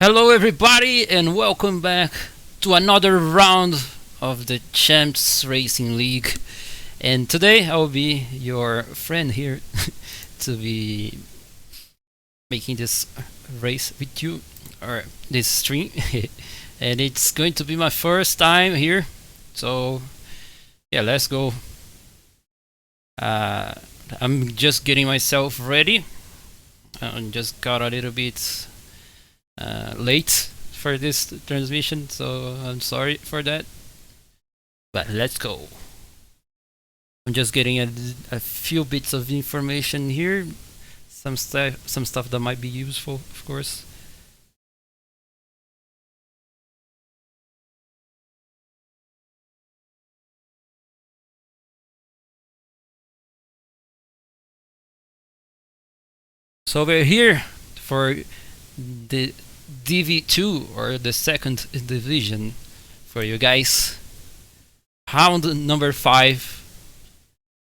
Hello, everybody, and welcome back to another round of the Champs Racing League. And today I'll be your friend here to be making this race with you, or this stream. And it's going to be my first time here, so yeah, let's go. I'm just getting myself ready. I just got a little bit late for this transmission, so I'm sorry for that. But let's go. I'm just getting a few bits of information here, some stuff that might be useful, of course. So we're here for the DV2, or the second division, for you guys. Round number 5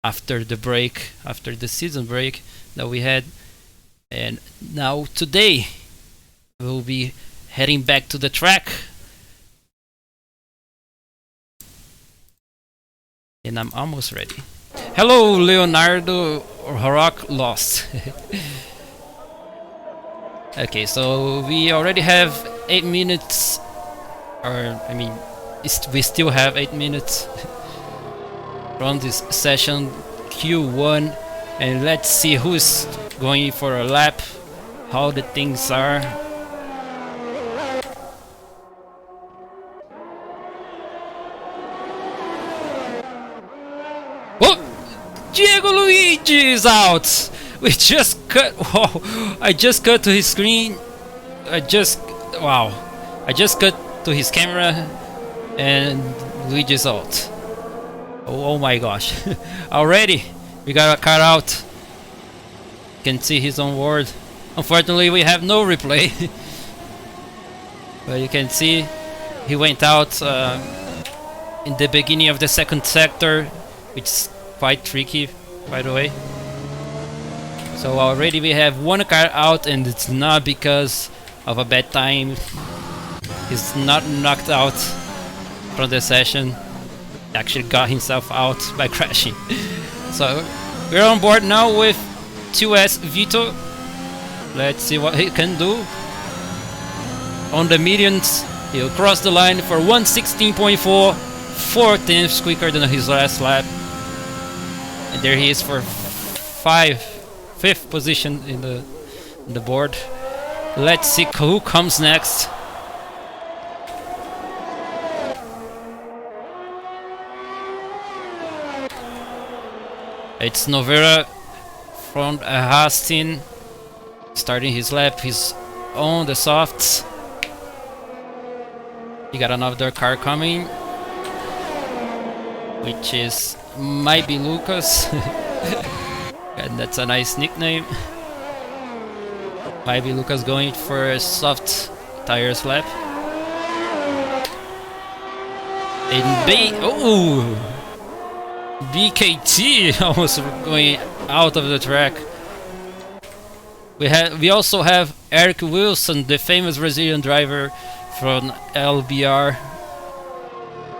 after the break, after the season break that we had. And now today we'll be heading back to the track. And I'm almost ready. Hello, Leonardo Rock Lost. Okay, so we already have 8 minutes, or I mean, we still have 8 minutes from this session Q1, and let's see who's going for a lap, how the things are. Oh! Diego Luigi is out! We just cut. Wow! I just cut to his screen. I just cut to his camera, and Luigi's out. Oh my gosh! Already, we got a car out. You can see he's on board. Unfortunately, we have no replay, but you can see he went out in the beginning of the second sector, which is quite tricky, by the way. So already we have one car out, and it's not because of a bad time. He's not knocked out from the session. He actually got himself out by crashing. So we're on board now with 2S Vito. Let's see what he can do. On the medians, he'll cross the line for 1:16.4, 4/10 quicker than his last lap. And there he is for 5th position in the board. Let's see who comes next. It's Novera from Hastin, starting his lap. He's on the softs. You got another car coming, which might be Lucas. And that's a nice nickname. Might be Lucas going for a soft tires lap. And BKT almost going out of the track. We also have Eric Wilson, the famous Brazilian driver from LBR,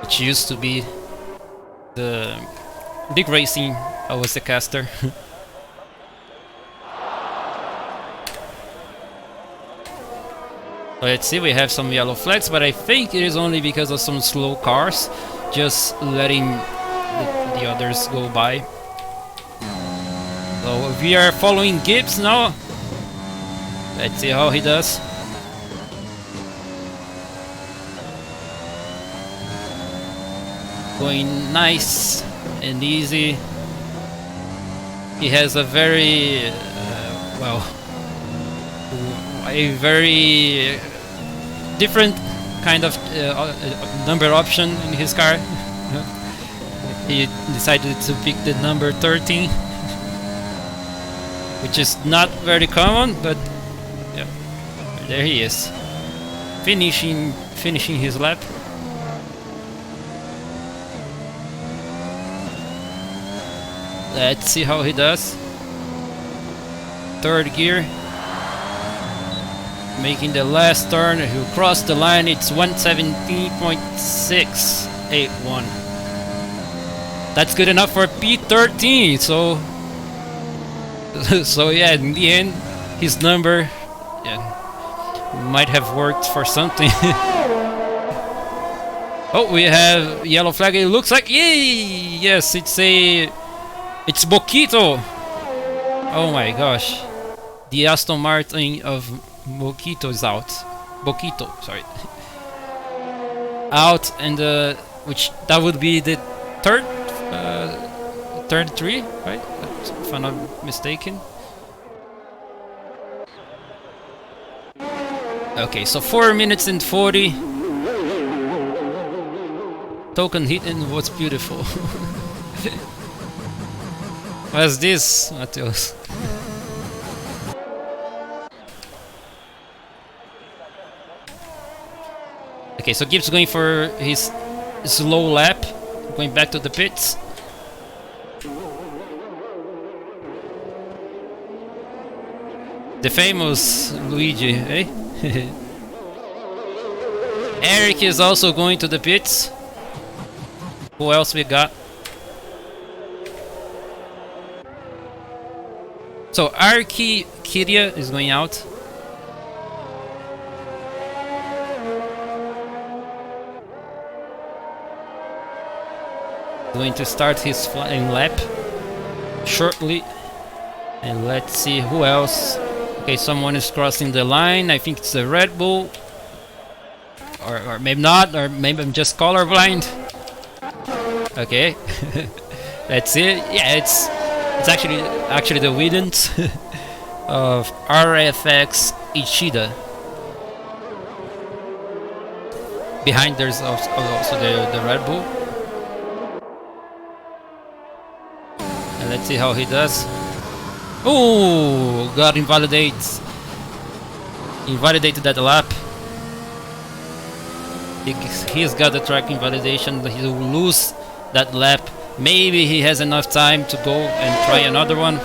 which used to be the big racing. I was the caster. Let's see, we have some yellow flags, but I think it is only because of some slow cars, just letting the others go by. So we are following Gibbs now. Let's see how he does. Going nice and easy. He has a very a very different kind of number option in his car. He decided to pick the number 13, which is not very common, but yeah, there he is, finishing his lap. Let's see how he does. Third gear. Making the last turn, he'll cross the line. It's 117.681. That's good enough for P13. So yeah, in the end, his number might have worked for something. Oh, we have yellow flag. It looks like yes, it's Boquito. Oh my gosh, the Aston Martin of Boquito is out. Boquito, sorry, out, and which that would be the third tree, right? If I'm not mistaken. Okay, so 4 minutes and 40. Token hidden was beautiful. What's this, Matheus? Okay, so Gibbs going for his slow lap, going back to the pits. The famous Luigi, eh? Eric is also going to the pits. Who else we got? So Arki Kiria is going out. Going to start his flying lap shortly. And let's see who else. Okay, someone is crossing the line. I think it's a Red Bull. Or maybe not, or maybe I'm just colorblind. Okay. That's it. Yeah, it's actually the Widens of RFX Ishida. Behind there's also the Red Bull. And let's see how he does. Oh, got invalidated that lap. He's got the track invalidation. He will lose that lap. Maybe he has enough time to go and try another one.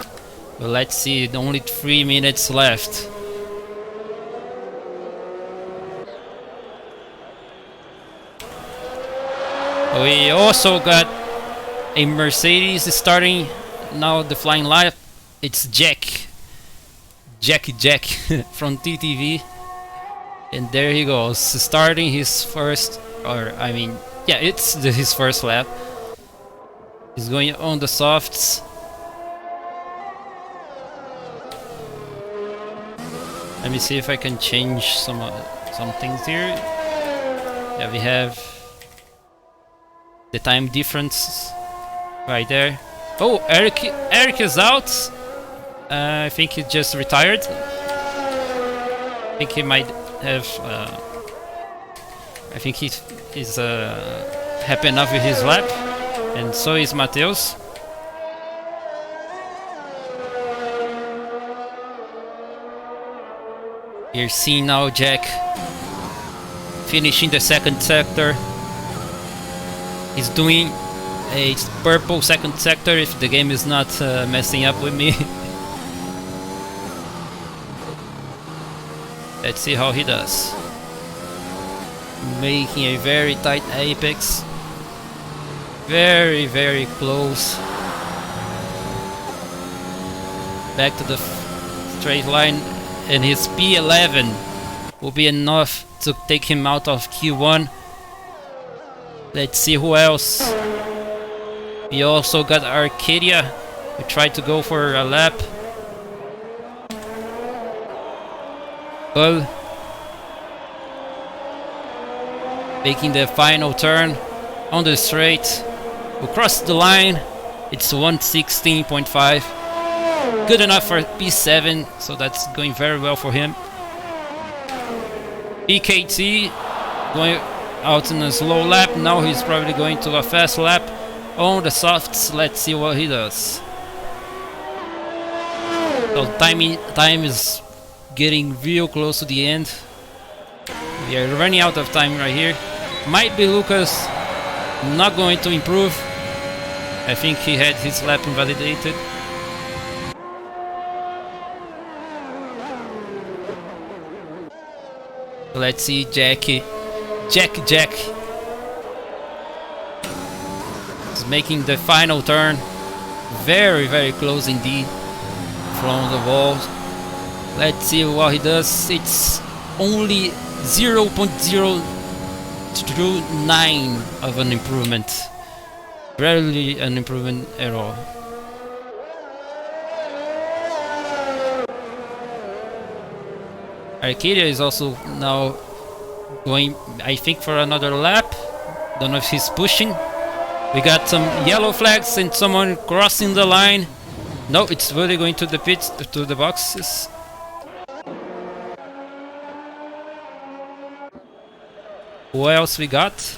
But let's see, only 3 minutes left. We also got a Mercedes starting now the flying lap. It's Jack from TTV. And there he goes, starting his first, his first lap. He's going on the softs. Let me see if I can change some things here. Yeah, we have the time difference right there. Oh, Eric is out. I think he just retired. I think he might have. I think he's happy enough with his lap, and so is Matheus. You're seeing now Jack finishing the second sector. He's doing a purple second sector if the game is not messing up with me. Let's see how he does. Making a very tight apex. Very, very close. Back to the straight line. And his P11 will be enough to take him out of Q1. Let's see who else. We also got Arcadia. We tried to go for a lap. Well, making the final turn on the straight. We'll cross the line. It's 116.5. Good enough for P7, so that's going very well for him. EKT going out in a slow lap. Now he's probably going to a fast lap on the softs. Let's see what he does. So time is getting real close to the end. We are running out of time right here. Might be Lucas not going to improve. I think he had his lap invalidated. let's see Jack is making the final turn. Very, very close indeed from the wall. Let's see what he does. It's only 0.029 of an improvement. Rarely an improvement at all. Arcadia is also now going, I think, for another lap. Don't know if he's pushing. We got some yellow flags and someone crossing the line. No, it's really going to the pits, to the boxes. Who else we got?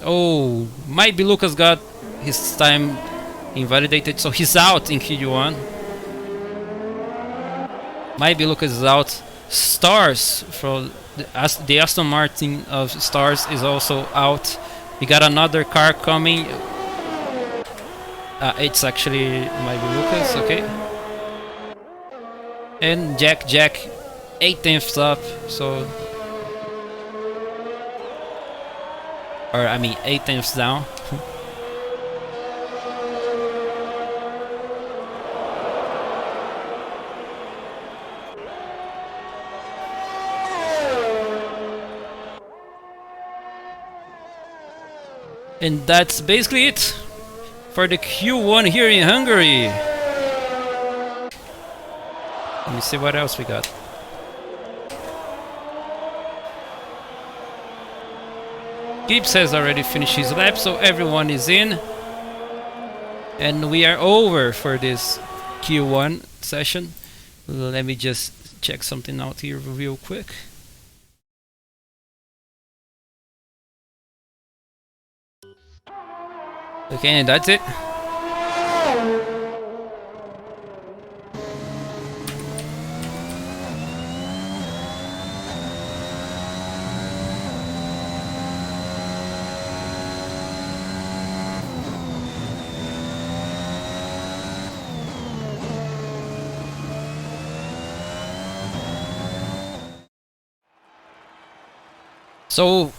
Oh, might be Lucas got his time invalidated, so he's out in Q1. Might be Lucas is out. Stars from the Aston Martin of Stars is also out. We got another car coming. It's actually might be Lucas, okay. And Jack 8th up, so, or I mean 8th down. And that's basically it for the Q1 here in Hungary. Let me see what else we got. Gibbs has already finished his lap, so everyone is in. And we are over for this Q1 session. Let me just check something out here real quick. Okay, and that's it. So,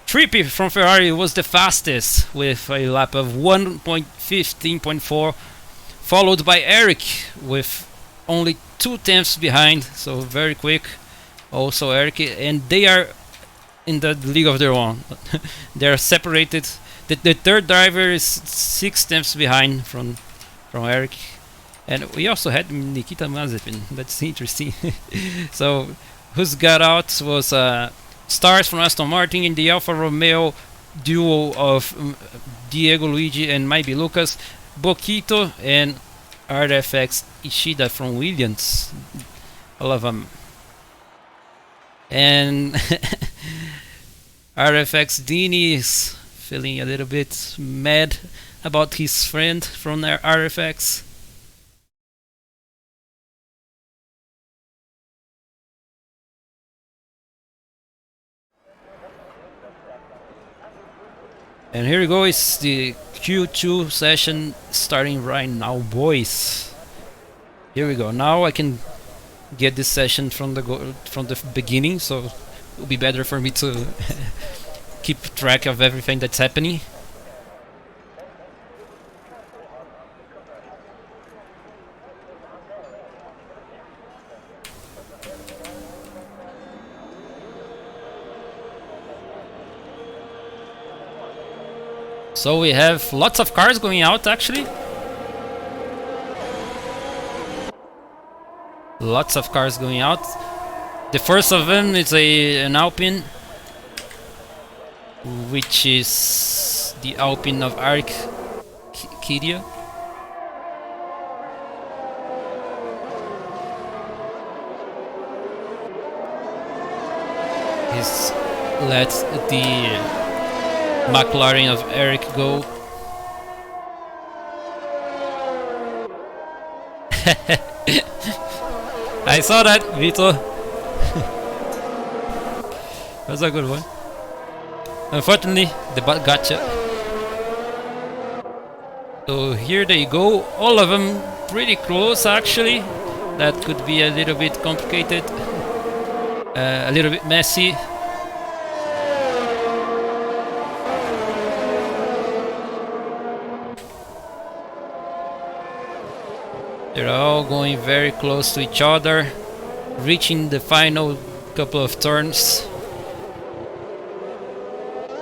Trippi from Ferrari was the fastest with a lap of 1.15.4, followed by Eric with only 2/10 behind, so very quick. Also Eric, and they are in the league of their own. They are separated. The third driver is 6/10 behind from Eric, and we also had Nikita Mazepin. That's interesting. So, who's got out was Stars from Aston Martin in the Alfa Romeo duo of Diego Luigi and maybe Lucas, Boquito and RFX Ishida from Williams. All of them. And RFX Dini is feeling a little bit mad about his friend from their RFX. And here we go, it's the Q2 session starting right now, boys. Here we go. Now I can get this session from the beginning, so it will be better for me to keep track of everything that's happening. So we have lots of cars going out, actually. Lots of cars going out. The first of them is an Alpine, which is the Alpine of Arcadia. He's let the McLaren of Eric go. I saw that, Vito. That's a good one. Unfortunately, the butt gotcha. So here they go, all of them pretty close actually. That could be a little bit complicated, a little bit messy. They're all going very close to each other, reaching the final couple of turns.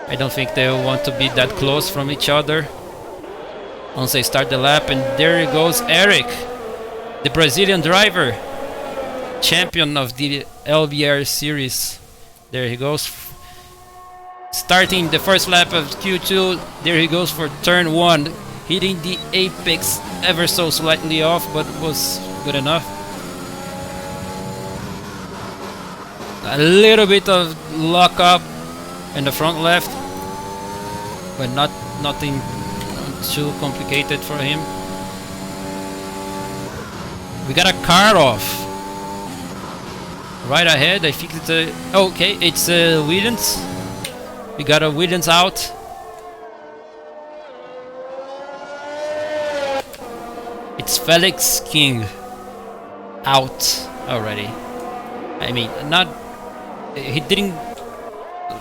I don't think they want to be that close from each other once they start the lap. And there goes Eric, the Brazilian driver, champion of the LBR series. There he goes, starting the first lap of Q2. There he goes for turn 1, hitting the apex ever so slightly off, but was good enough. A little bit of lock up in the front left, but nothing too complicated for him. We got a car off right ahead. I think it's okay, it's Williams. We got a Williams out. It's Felix King out already. I mean, not, he didn't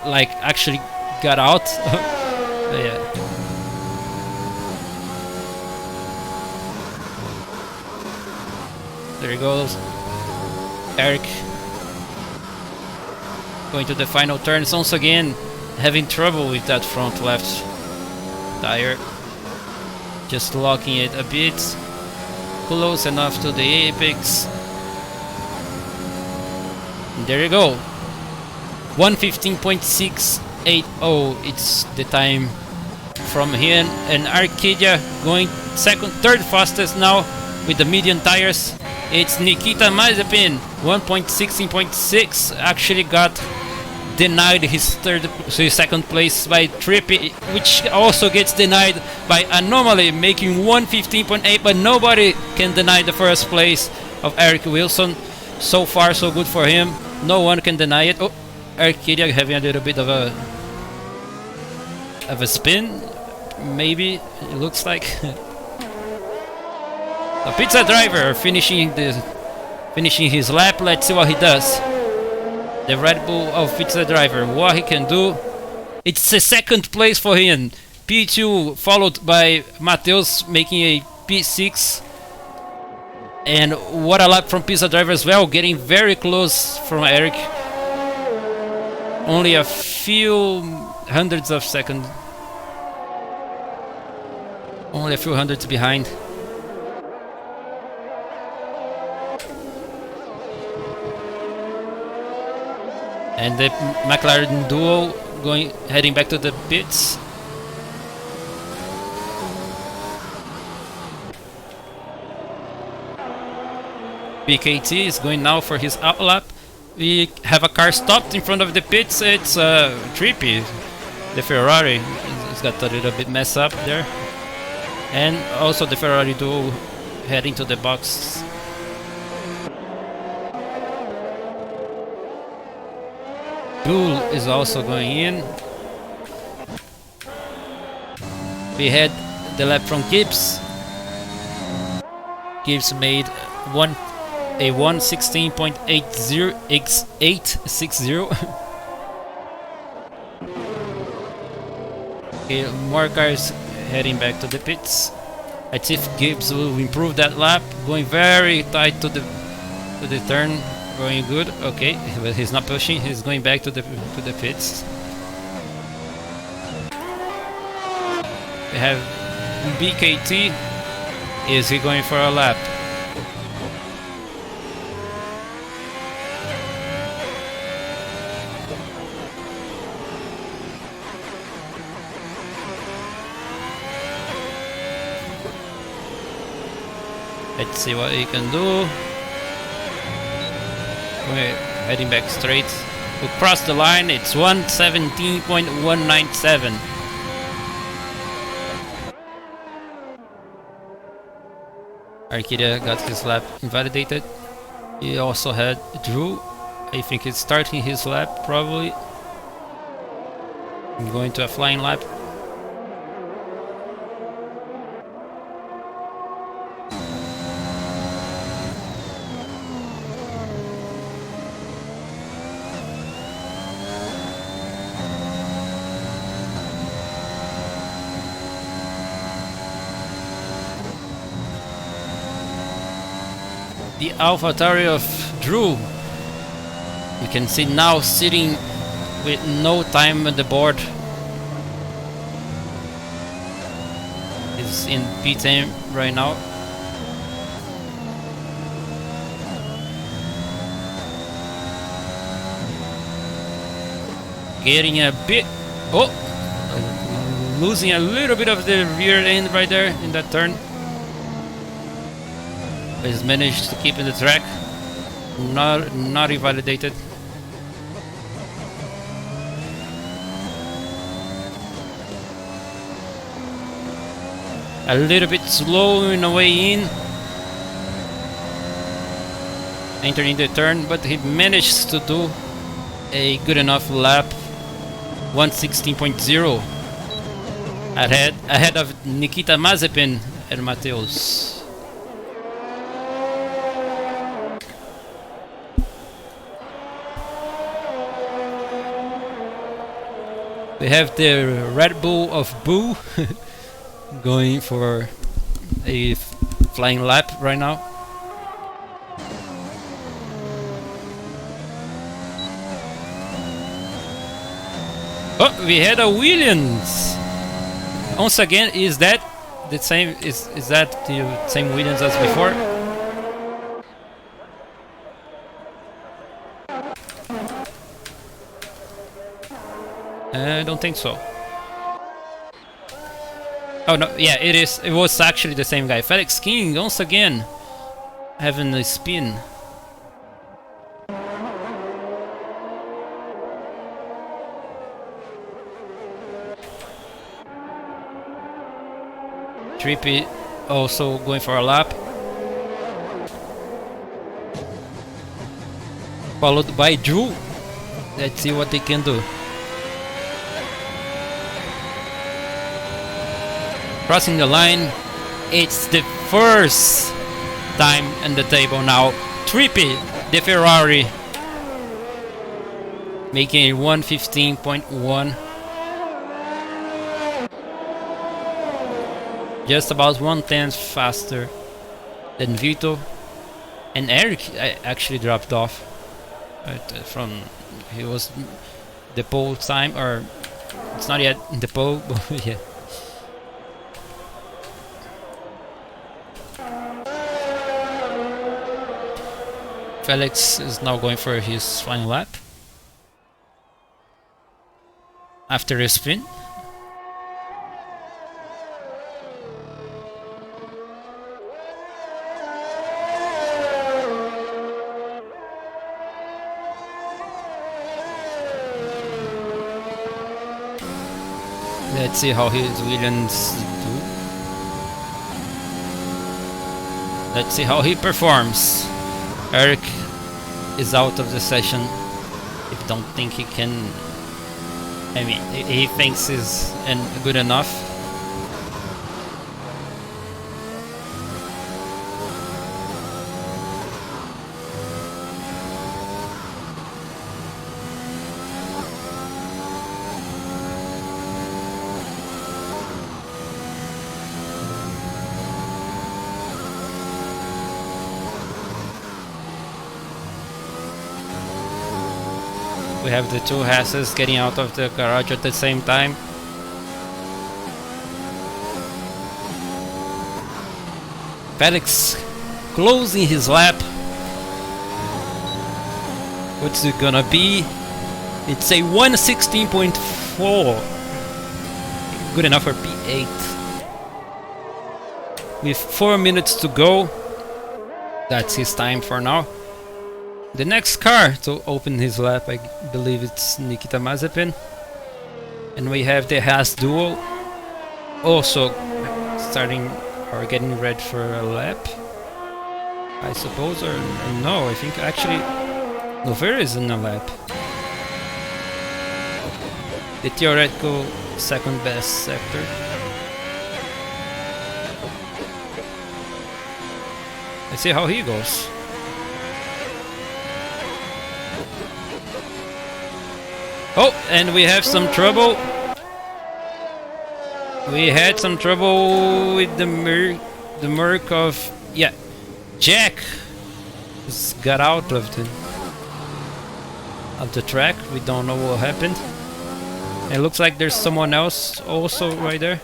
like actually got out. Yeah. There he goes. Eric going to the final turns once again, having trouble with that front left tire. Just locking it a bit close enough to the apex. And there you go. 1:15.680. It's the time from here. And Arcadia going second, third fastest now with the medium tires. It's Nikita Mazepin, 1:16.6. Actually got denied his second place by Trippy, which also gets denied by Anomaly, making 1:15.8. But nobody can deny the first place of Eric Wilson. So far, so good for him. No one can deny it. Oh, Arcadia having a little bit of a spin, maybe it looks like. The pizza driver finishing his lap. Let's see what he does. The Red Bull of pizza driver, what he can do. It's a second place for him. P2 followed by Mateus making a P6. And what a lap from pizza driver as well, getting very close from Eric. Only a few hundreds of seconds. Only a few hundreds behind. And the McLaren duo heading back to the pits. BKT is going now for his out lap. We have a car stopped in front of the pits. It's Trippy, the Ferrari. It's got a little bit mess up there. And also the Ferrari duo heading to the box. Bull is also going in. We had the lap from Gibbs. Gibbs made a 1:16.860. Okay, more cars heading back to the pits. I think Gibbs will improve that lap, going very tight to the turn. Going good, okay, but he's not pushing. He's going back to the pits. We have BKT. Is he going for a lap? Let's see what he can do. We're heading back straight. We crossed the line. It's 1:17.197. Arcadia got his lap invalidated. He also had Drew. I think he's starting his lap probably. I'm going to a flying lap. the AlphaTauri of Drew. You can see now sitting with no time on the board. He's in P10 right now. Getting a bit... Oh! Losing a little bit of the rear end right there in that turn. But he's managed to keep in the track. Not invalidated. A little bit slow in the way in. Entering the turn, but he managed to do a good enough lap. 1:16.0 ahead of Nikita Mazepin and Mateus. We have the Red Bull of Boo going for a flying lap right now. Oh, we had a Williams. Once again, is that the same? Is that the same Williams as before? I don't think so. Oh no, yeah, it is. It was actually the same guy. Felix King once again having a spin. Trippy also going for a lap. Followed by Drew. Let's see what they can do. Crossing the line. It's the first time on the table now. Trippy, the Ferrari, making a 1:15.1. Just about 1/10 faster than Vito, and Eric actually dropped off. From he was the pole time, or it's not yet the pole, but yeah. Felix is now going for his final lap after a spin. Let's see how his Williams do. Let's see how he performs. Eric is out of the session. I don't think he can. I mean, he thinks he's good enough. We have the two Hasses getting out of the garage at the same time. Felix closing his lap. What's it gonna be? It's a 1:16.4. Good enough for P8. With 4 minutes to go. That's his time for now. The next car to open his lap, I believe it's Nikita Mazepin. And we have the Haas duo also starting or getting ready for a lap, I suppose, or no, I think actually Lover is in a lap. The theoretical second best sector. Let's see how he goes. Oh, and we have some trouble. We had some trouble with the Merc of, yeah, Jack just got out of the track. We don't know what happened. It looks like there's someone else also right there.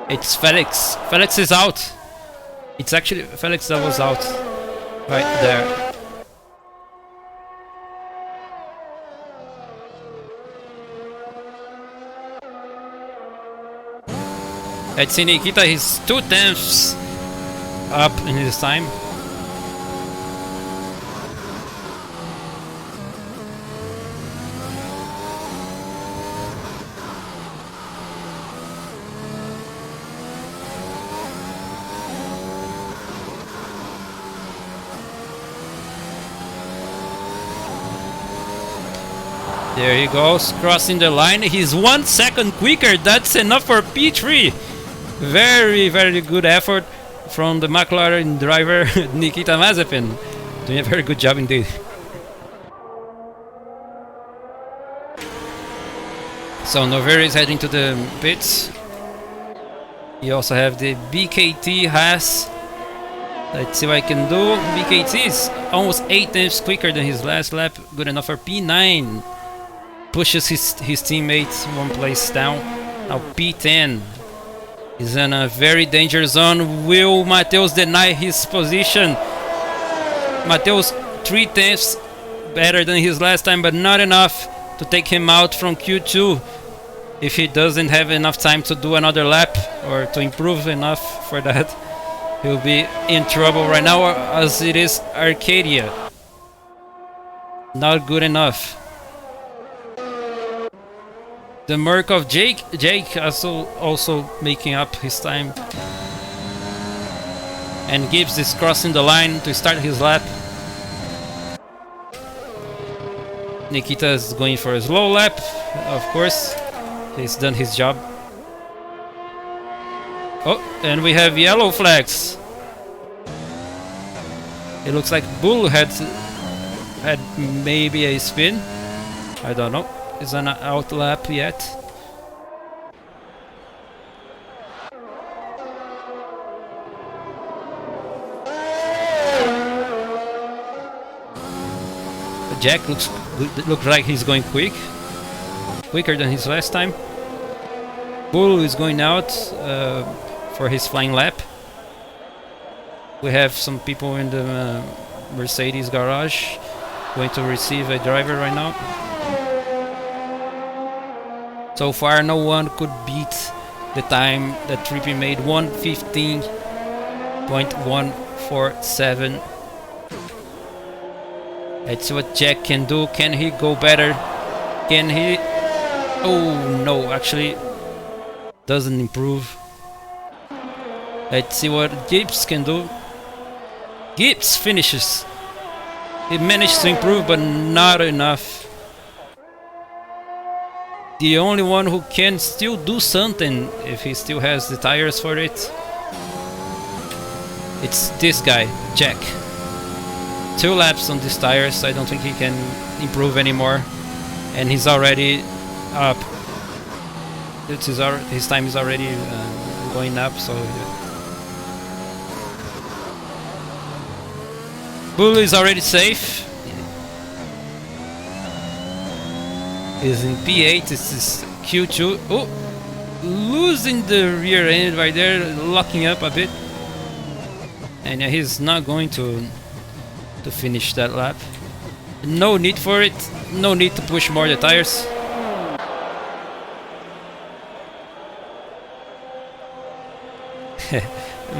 It's Felix. Felix is out. It's actually Felix that was out. Right there. Let's see Nikita, he's 2/10 up in his time. There he goes, crossing the line. He's 1 second quicker. That's enough for P3. Very, very good effort from the McLaren driver Nikita Mazepin. Doing a very good job indeed. So Nover is heading to the pits. You also have the BKT Haas. Let's see what I can do. BKT is almost 8 times quicker than his last lap. Good enough for P9. Pushes his teammates 1 place down. Now P10 is in a very dangerous zone. Will Mateus deny his position? Mateus 3/10 better than his last time, but not enough to take him out from Q2. If he doesn't have enough time to do another lap or to improve enough for that, he'll be in trouble right now, as it is Arcadia. Not good enough. The Merc of Jake also making up his time. And Gibbs is crossing the line to start his lap. Nikita is going for a slow lap, of course. He's done his job. Oh, and we have yellow flags. It looks like Bull had maybe a spin. I don't know. Is an out lap yet. Jack looks like he's going quicker than his last time. Bull is going out for his flying lap. We have some people in the Mercedes garage going to receive a driver right now. So far, no one could beat the time that Trippi made, 1:15.147. Let's see what Jack can do. Can he go better? Can he? Oh no, actually doesn't improve. Let's see what Gibbs can do. Gibbs finishes. He managed to improve, but not enough. The only one who can still do something, if he still has the tires for it, it's this guy, Jack. 2 laps on these tires. I don't think he can improve anymore, and he's already up. His time is already going up, so Bull is already safe. Is in P8. This is Q2. Oh, losing the rear end right there, locking up a bit, and he's not going to finish that lap. No need for it. No need to push more the tires.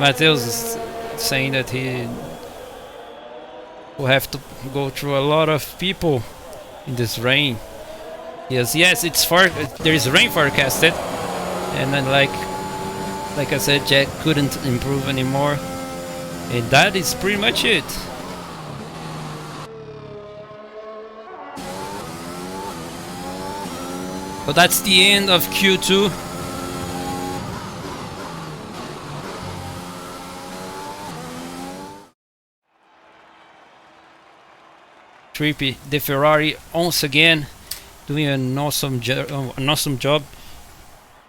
Mateus is saying that he will have to go through a lot of people in this rain. Yes, it's there is rain forecasted, and then like I said, Jack couldn't improve anymore, and that is pretty much it. So that's the end of Q2. Trippi, the Ferrari, once again doing an awesome job.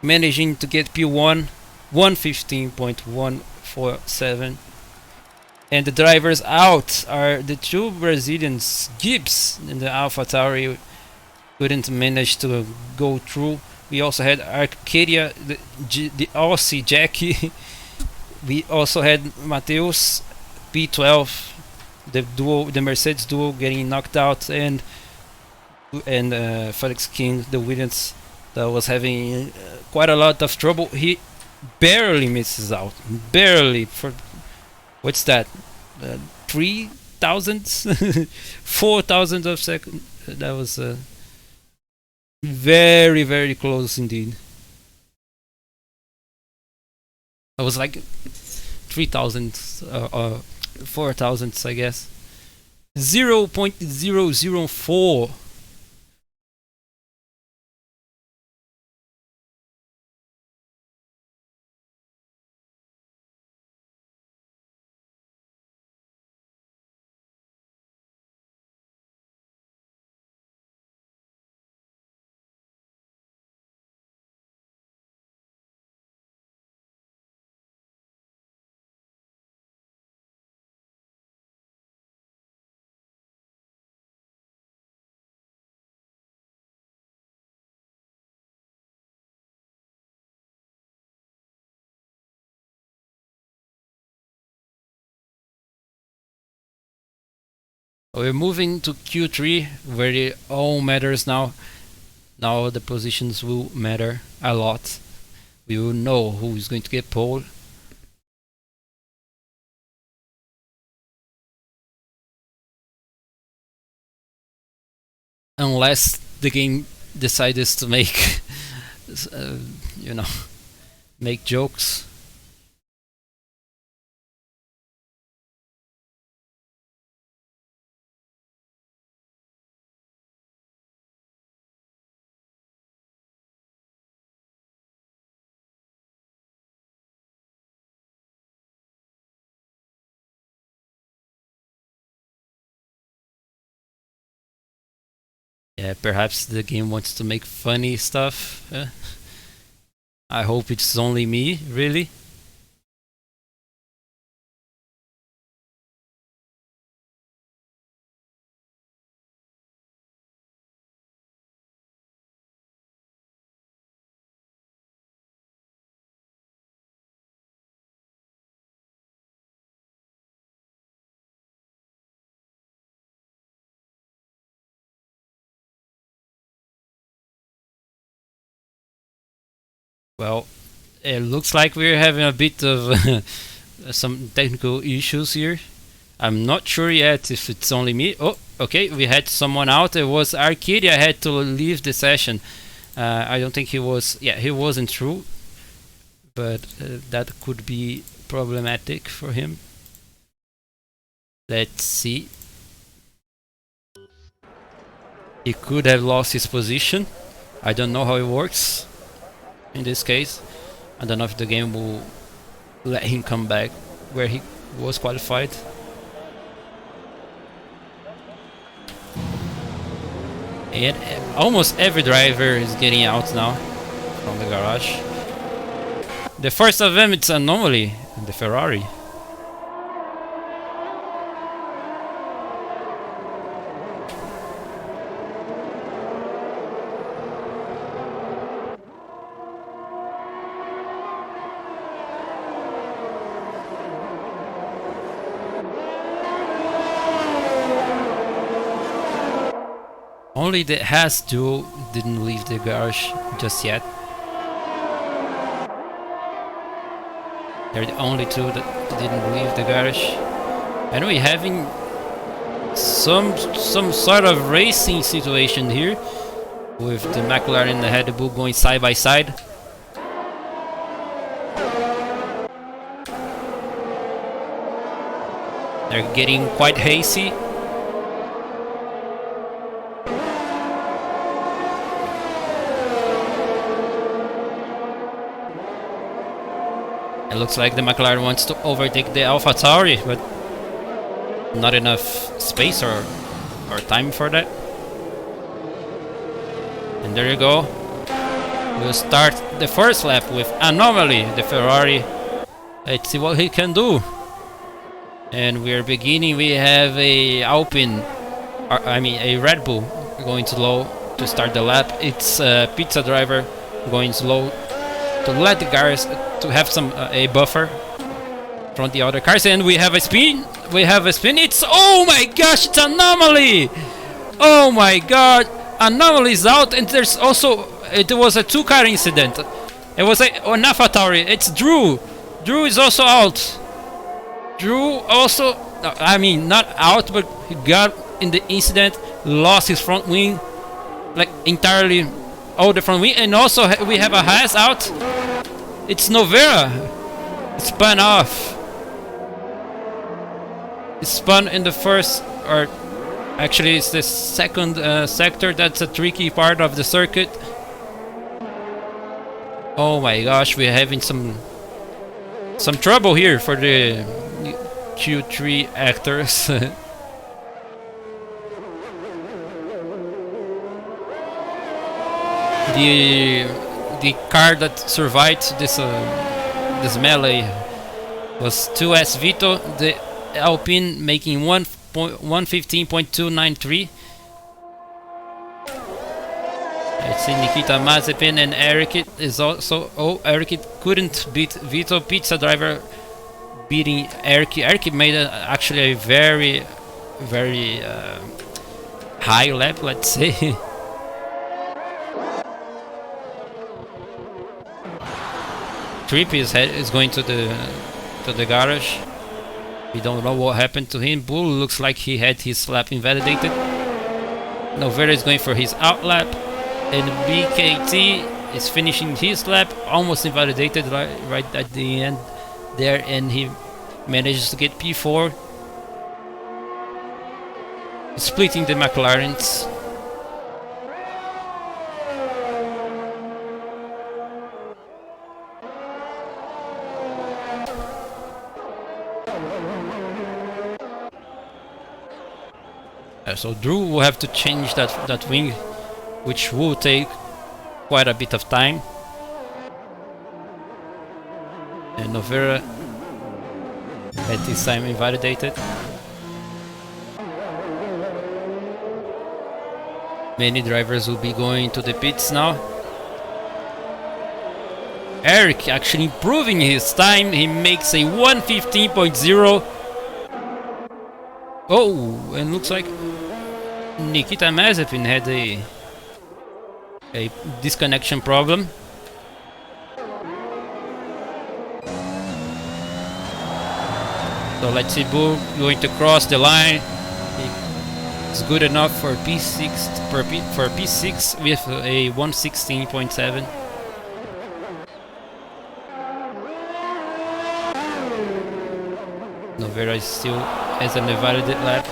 managing to get P1 115.147. And the drivers out are the two Brazilians. Gibbs in the AlphaTauri couldn't manage to go through. We also had Arcadia, the Aussie Jackie. We also had Mateus P12, the Mercedes duo getting knocked out, and Felix King, the Williams, that was having quite a lot of trouble. He barely misses out, barely for what's that? 3,000, 4,000 of second. That was very, very close indeed. It was like 3,000 4,000, I guess. 0.004. We're moving to Q3, where it all matters now. Now the positions will matter a lot. We will know who is going to get pole. Unless the game decides to make, you know, make jokes. Yeah, perhaps the game wants to make funny stuff. I hope it's only me, really. Well, it looks like we're having a bit of some technical issues here. I'm not sure yet if it's only me. Oh, okay, we had someone out. It was Arcadia had to leave the session. I don't think he was. Yeah, he wasn't through, but that could be problematic for him. Let's see. He could have lost his position. I don't know how it works in this case. I don't know if the game will let him come back where he was qualified. And almost every driver is getting out now from the garage. The first of them, it's Anomaly, the Ferrari. Only the Haas duo didn't leave the garage just yet. They're the only two that didn't leave the garage. And we're having some sort of racing situation here, with the McLaren and the Red Bull going side by side. They're getting quite hazy. It looks like the McLaren wants to overtake the AlphaTauri, but not enough space or time for that. And there you go. We'll start the first lap with Anomaly, the Ferrari. Let's see what he can do. And we're beginning. We have a Alpine, a Red Bull going slow to start the lap. It's a pizza driver going slow to let the cars to have some a buffer from the other cars. And we have a spin. It's, oh my gosh, it's Anomaly. Oh my god, Anomaly is out. And there's also, it was a 2-car incident. It was a AlphaTauri. It's Drew is also out. Drew also, I mean, not out, but he got in the incident, lost his front wing, like entirely, all the front wing. And also we have a Haas out. It's Novera. It spun off. It spun in the first, or actually it's the second sector. That's a tricky part of the circuit. Oh my gosh, we're having some trouble here for the Q3 actors. The car that survived this melee was 2S Vito, the Alpine making 115.293. I see Nikita Mazepin and Eric is also. Oh, Eric couldn't beat Vito. Pizza driver beating Eric. Eric made actually a very high lap, let's say. Tripp is going to the garage. We don't know what happened to him. Bull looks like he had his lap invalidated. Novera is going for his out lap. And BKT is finishing his lap, almost invalidated right at the end there, and he manages to get P4. Splitting the McLarens. So Drew will have to change that wing, which will take quite a bit of time. And Novera at this time invalidated. Many drivers will be going to the pits now. Eric actually improving his time. He makes a 115.0. Oh, and looks like Nikita Mazepin had a disconnection problem. So let's see, Bull going to cross the line. It's good enough for P6 for P6 with a 116.7. Novera is still has an invalidated lap.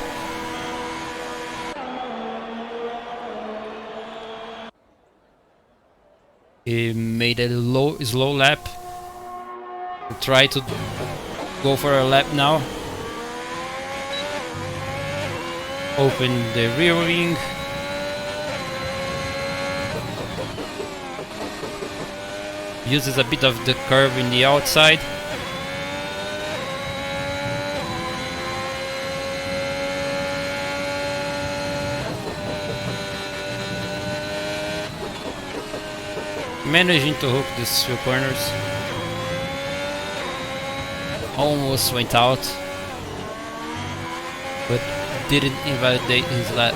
He made a slow lap. Try to go for a lap now. Open the rear wing. Uses a bit of the curve in the outside. Managing to hook these few corners. Almost went out, but didn't invalidate his lap.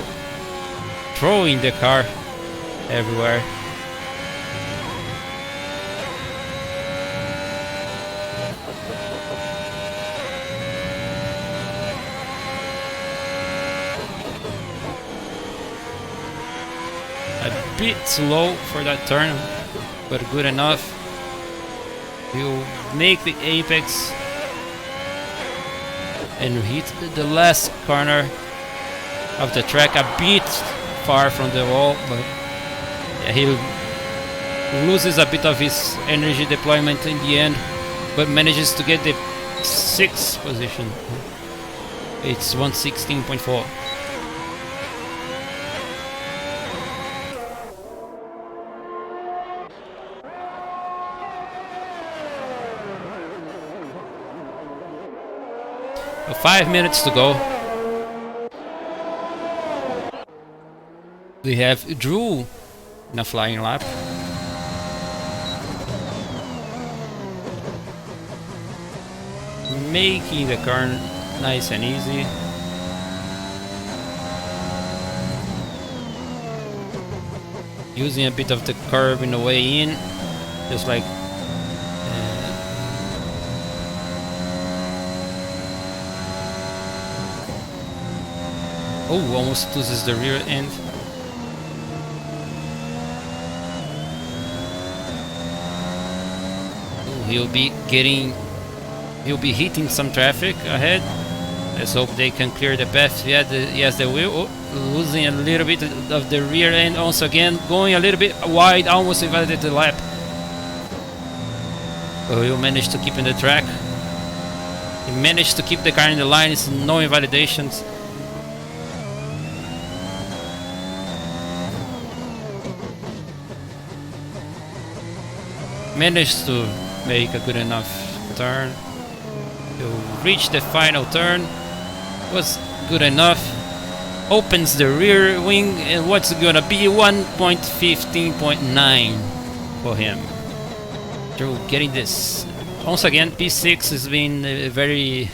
Throwing the car everywhere. A bit slow for that turn, but good enough. He'll make the apex and hit the last corner of the track, a bit far from the wall, but yeah, he loses a bit of his energy deployment in the end, but manages to get the 6th position. It's 116.4. 5 minutes to go. We have Drew in a flying lap. Making the car nice and easy. Using a bit of the curve in the way in, just like oh, almost loses the rear end. Oh, he'll be hitting some traffic ahead. Let's hope they can clear the path. Yeah, yes, they will. Oh, losing a little bit of the rear end once again, going a little bit wide, almost invalidated the lap. Oh, he'll manage to keep in the track. He managed to keep the car in the line. It's no invalidations. Managed to make a good enough turn to reach the final turn. Was good enough. Opens the rear wing, and what's gonna be 1.15.9 for him. Through getting this. Once again, P6 has been very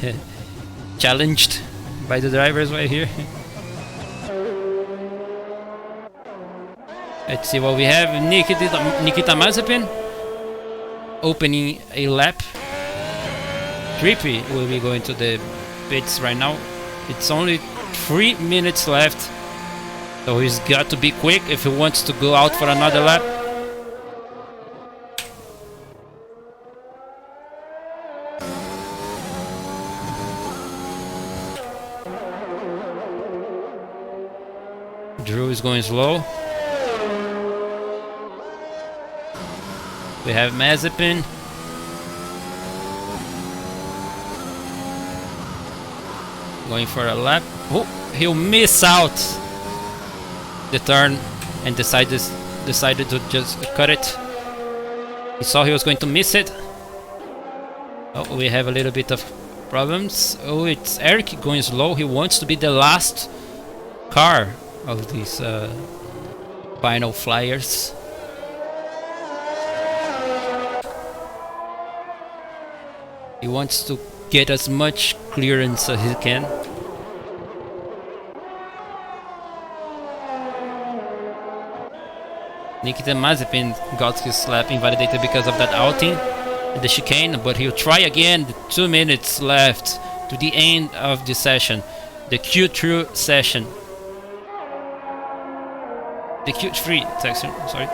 challenged by the drivers right here. Let's see what we have. Nikita Mazepin opening a lap. Trippy will be going to the pits right now. It's only 3 minutes left, so he's got to be quick if he wants to go out for another lap. Drew is going slow. We have Mazepin. Going for a lap. Oh, he'll miss out the turn and decided to just cut it. He saw he was going to miss it. Oh, we have a little bit of problems. Oh, it's Eric going slow. He wants to be the last car of these final flyers. He wants to get as much clearance as he can. Nikita Mazepin got his lap invalidated because of that outing in the chicane, but he'll try again. 2 minutes left to the end of the session, the Q3 session. The Q3 section, sorry.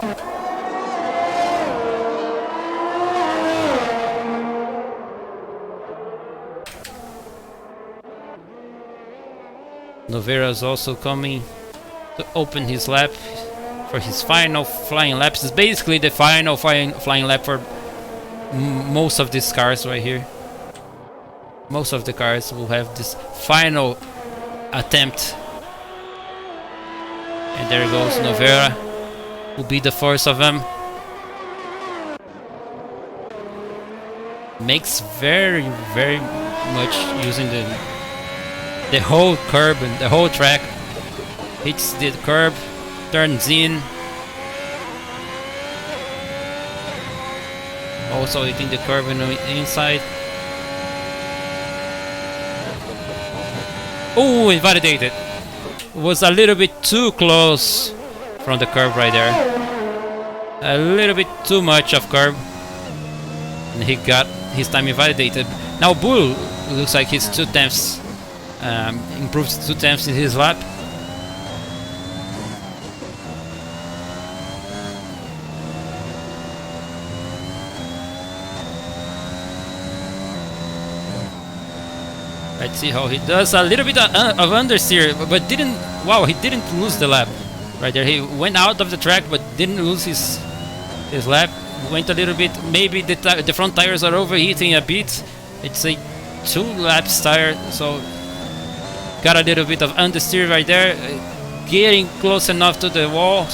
Novera is also coming to open his lap for his final flying laps. It's basically the final flying lap for most of these cars right here. Most of the cars will have this final attempt. And there goes Novera, will be the first of them. Makes very much using the whole curb and the whole track. Hits the curb, turns in. Also hitting the curb on the inside. Oh, invalidated. Was a little bit too close from the curb right there. A little bit too much of curb. And he got his time invalidated. Now Bull looks like he's 2/10. Improves 2/10 in his lap. Let's see how he does. A little bit of understeer, but didn't. Wow, he didn't lose the lap right there. He went out of the track, but didn't lose his lap. Went a little bit. Maybe the front tires are overheating a bit. It's a 2 laps tire, so got a little bit of understeer right there. Getting close enough to the wall.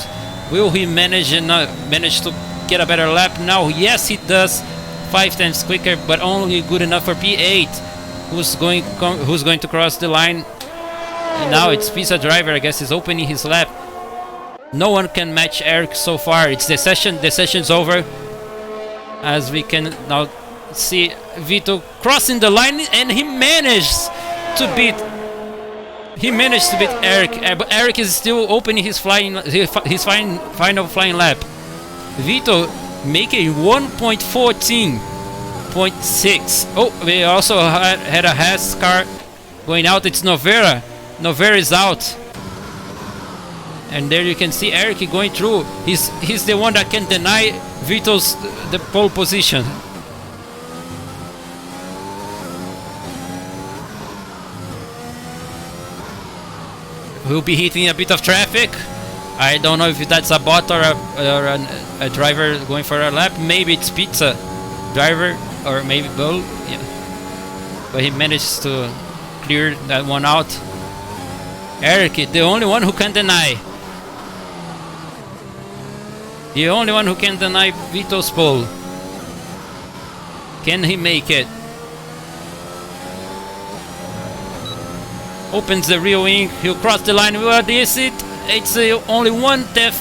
Will he manage to get a better lap now? Yes, he does. 5 times quicker, but only good enough for P8. who's going to cross the line. And now it's Pizza Driver, I guess, is opening his lap. No one can match Eric so far. It's the session's over. As we can now see Vito crossing the line, and he managed to beat Eric, but Eric is still opening his final flying lap. Vito making 1.14.6. Oh, we also had a Haas car going out. It's Novera. Novera is out. And there you can see Eric going through. He's the one that can deny Vito's the pole position. We'll be hitting a bit of traffic. I don't know if that's a bot or a driver going for a lap. Maybe it's Pizza Driver or maybe Bull. Yeah. But he managed to clear that one out. Eric, the only one who can deny. The only one who can deny Vito's pole. Can he make it? Opens the rear wing. He'll cross the line. What is it? It's only one tenth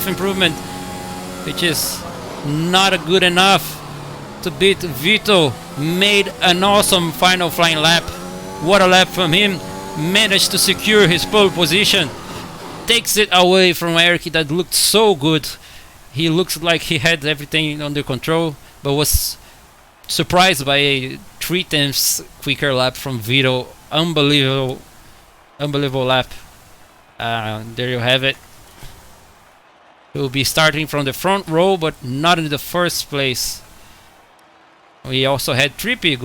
improvement, which is not good enough to beat Vito. Made an awesome final flying lap. What a lap from him. Managed to secure his pole position. Takes it away from Eric that looked so good. He looks like he had everything under control, but was surprised by a 3/10 quicker lap from Vito. Unbelievable lap. There you have it. He'll be starting from the front row, but not in the first place. We also had Trippy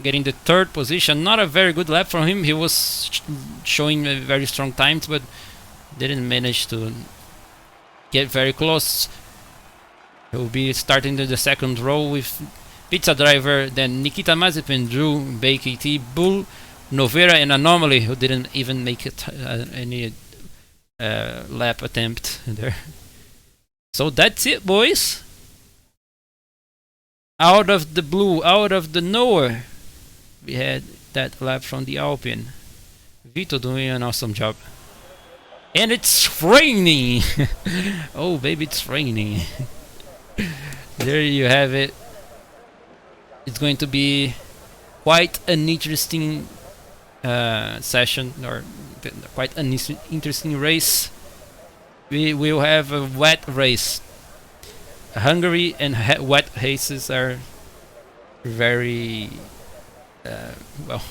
getting the third position. Not a very good lap from him. He was showing very strong times, but didn't manage to get very close. He'll be starting in the second row with Pizza Driver, then Nikita Mazepin, Drew, BKT, Bull, Novera, and Anomaly, who didn't even make it any lap attempt there. So that's it, boys. Out of the blue, out of the nowhere, we had that lap from the Alpine. Vito doing an awesome job. And it's raining! Oh baby, it's raining. There you have it. It's going to be quite an interesting session, or quite an interesting race. We will have a wet race. Hungary and wet races are very well,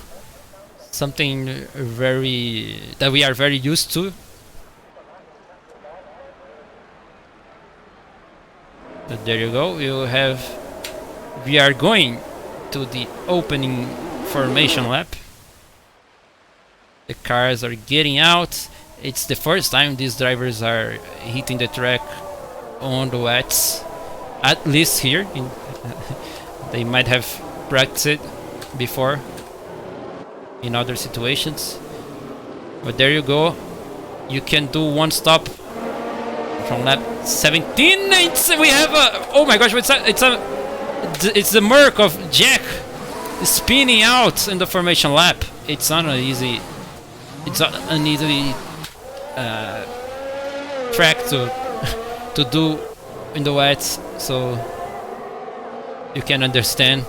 something very that we are very used to. But there you go. We are going to the opening formation lap. The cars are getting out. It's the first time these drivers are hitting the track on the wets, at least here. They might have practiced before in other situations, but there you go. You can do one stop from lap 17. We have a, oh my gosh, it's the Merc of Jack spinning out in the formation lap. It's not an easy track to do in the wets, so you can understand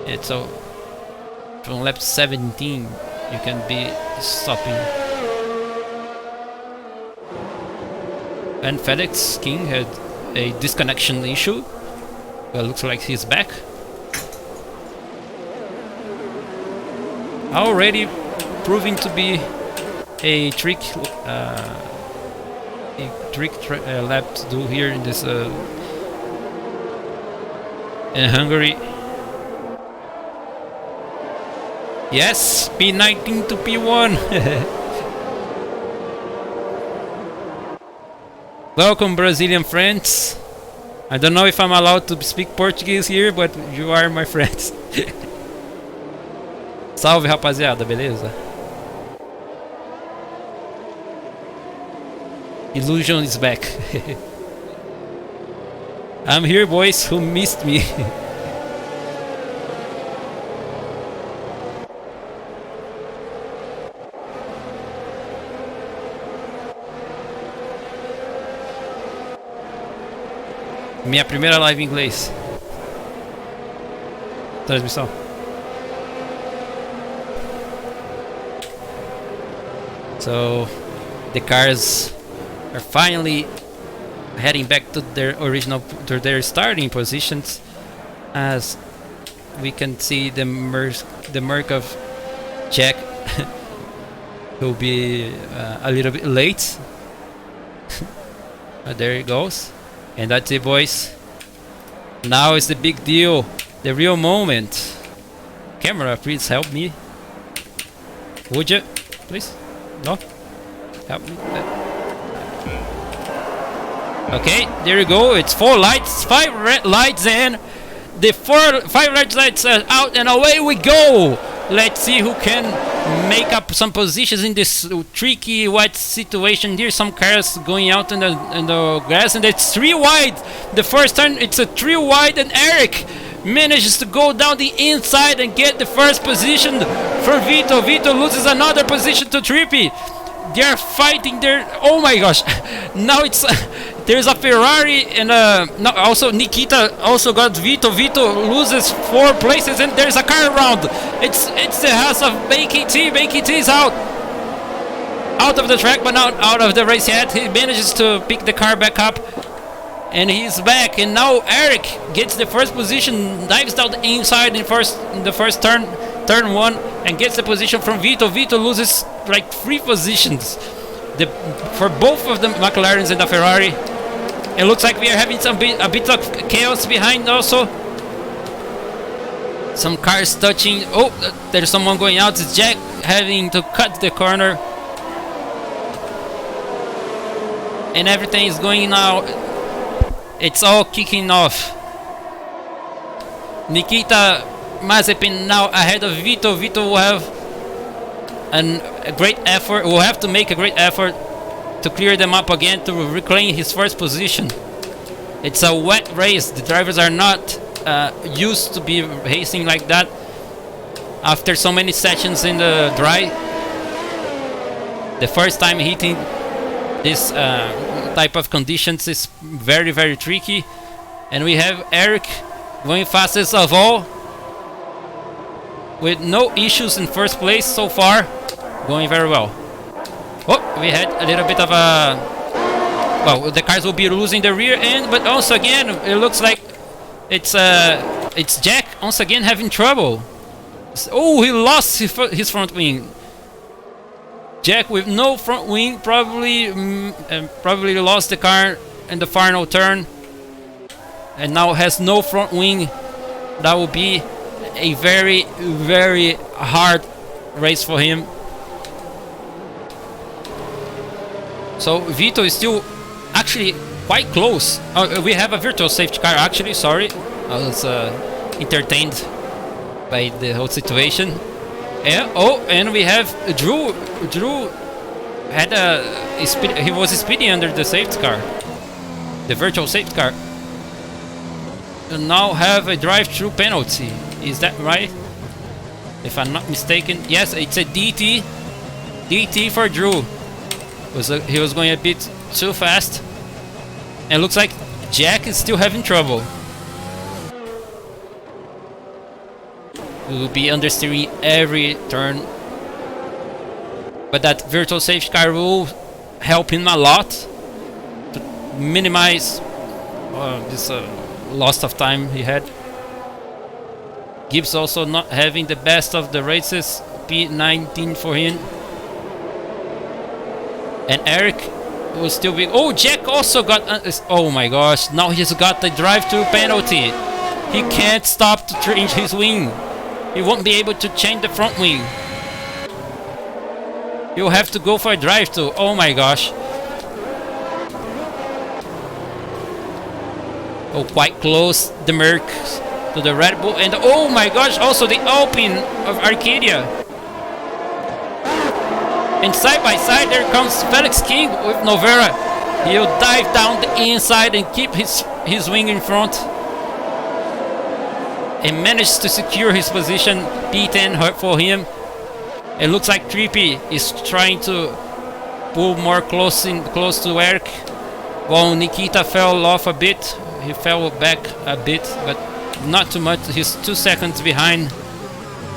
it. So from lap 17 you can be stopping. And FedEx King had a disconnection issue. Well, looks like he's back. Already proving to be a trick lap to do here in this in Hungary. Yes, P19 to P1. Welcome, Brazilian friends. I don't know if I'm allowed to speak Portuguese here, but you are my friends. Salve, rapaziada, beleza? Illusion is back. I'm here, boys, who missed me. Minha primeira live em inglês. Transmissão. So the cars are finally heading back to their starting positions, as we can see the Merc of Jack will be a little bit late. There it goes, and that's it, boys. Now is the big deal, the real moment. Camera, please help me. Would you, please? No? Help me. Okay, there you go. It's 4 lights, 5 red lights, and the 5 red lights are out, and away we go. Let's see who can make up some positions in this tricky wide situation. There's some cars going out in the grass, and it's 3 wide. The first turn, it's a 3 wide, and Eric manages to go down the inside and get the first position for Vito. Vito loses another position to Trippy. They're fighting there. Oh my gosh! Now it's there's a Ferrari, and no, also Nikita also got Vito. Vito loses 4 places, and there's a car around. It's the house of BKT. BKT is out of the track, but not out of the race yet. He manages to pick the car back up, and he's back. And now Eric gets the first position, dives down the inside in the first turn 1, and gets the position from Vito. Vito loses like 3 positions for both of the McLarens and the Ferrari. It looks like we are having a bit of chaos behind also. Some cars touching. Oh, there's someone going out. It's Jack having to cut the corner, and everything is going now. It's all kicking off. Nikita Mazepin now ahead of Vito. Vito will have a great effort. Will have to make a great effort to clear them up again to reclaim his first position. It's a wet race. The drivers are not used to be racing like that after so many sessions in the dry. The first time hitting this type of conditions is very, very tricky. And we have Eric going fastest of all, with no issues in first place so far, going very well. Oh, we had a little bit of a... Well, the cars will be losing the rear end, but also again, it looks like it's Jack once again having trouble. Oh, he lost his front wing. Jack with no front wing probably lost the car in the final turn, and now has no front wing. That will be a very, very hard race for him. So Vito is still actually quite close. We have a virtual safety car actually, sorry. I was entertained by the whole situation. Yeah, oh, and we have Drew. Drew had he was speeding under the safety car, the virtual safety car. And now have a drive-through penalty. Is that right? If I'm not mistaken, yes, it's a DT. DT for Drew. He was going a bit too fast, and looks like Jack is still having trouble. He will be understeering every turn, but that virtual safety car will help him a lot to minimize this loss of time he had. Gibbs also not having the best of the races, P19 for him. And Eric will still be... Oh, Jack also got... oh my gosh, now he's got the drive-through penalty. He can't stop to change his wing. He won't be able to change the front wing. He'll have to go for a drive-through. Oh my gosh. Oh, quite close, the Merc to the Red Bull. And oh my gosh, also the Alpine of Arcadia. And side by side there comes Felix King with Novera. He'll dive down the inside and keep his wing in front, and manage to secure his position. P10 for him. It looks like Trippy is trying to pull more close to Eric, while Nikita fell off a bit. he fell back a bit, but not too much. He's 2 seconds behind.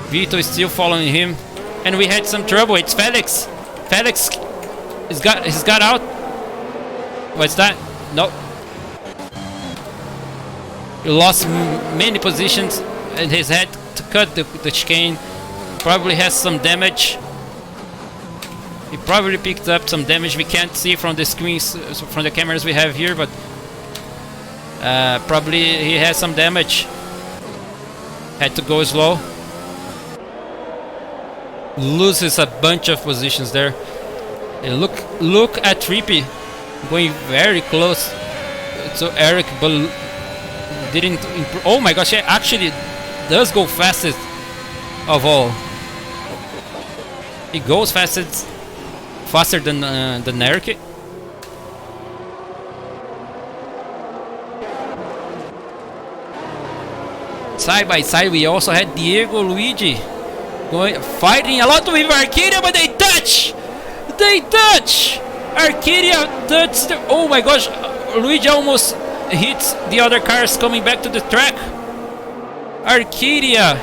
Vito is still following him, and we had some trouble. It's Felix. Felix he's got out. What's that? No. He lost many positions and he's had to cut the chicane. Probably has some damage. He probably picked up some damage. We can't see from the screens, from the cameras we have here, but probably he has some damage. Had to go slow. Loses a bunch of positions there. And look at Trippy going very close to Eric, but didn't improve. Oh my gosh, he actually does go fastest of all. He goes faster than Eric. Side by side, we also had Diego Luigi fighting a lot with Arcadia, but they touch! They touch! Arcadia touched. Oh my gosh, Luigi almost hits the other cars coming back to the track. Arcadia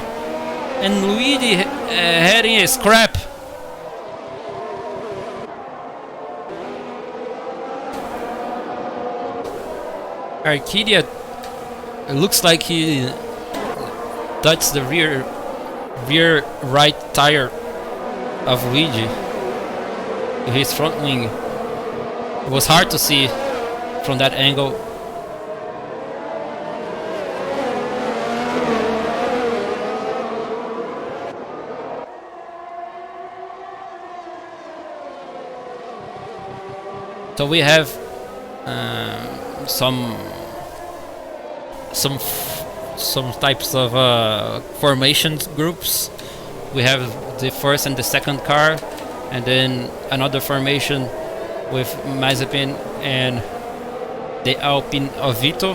and Luigi heading a scrap. Arcadia looks like he touched the rear right tire of Luigi. His front wing. It was hard to see from that angle. So we have some types of formation groups. We have the first and the second car, and then another formation with Mazepin and the Alpine of Vito,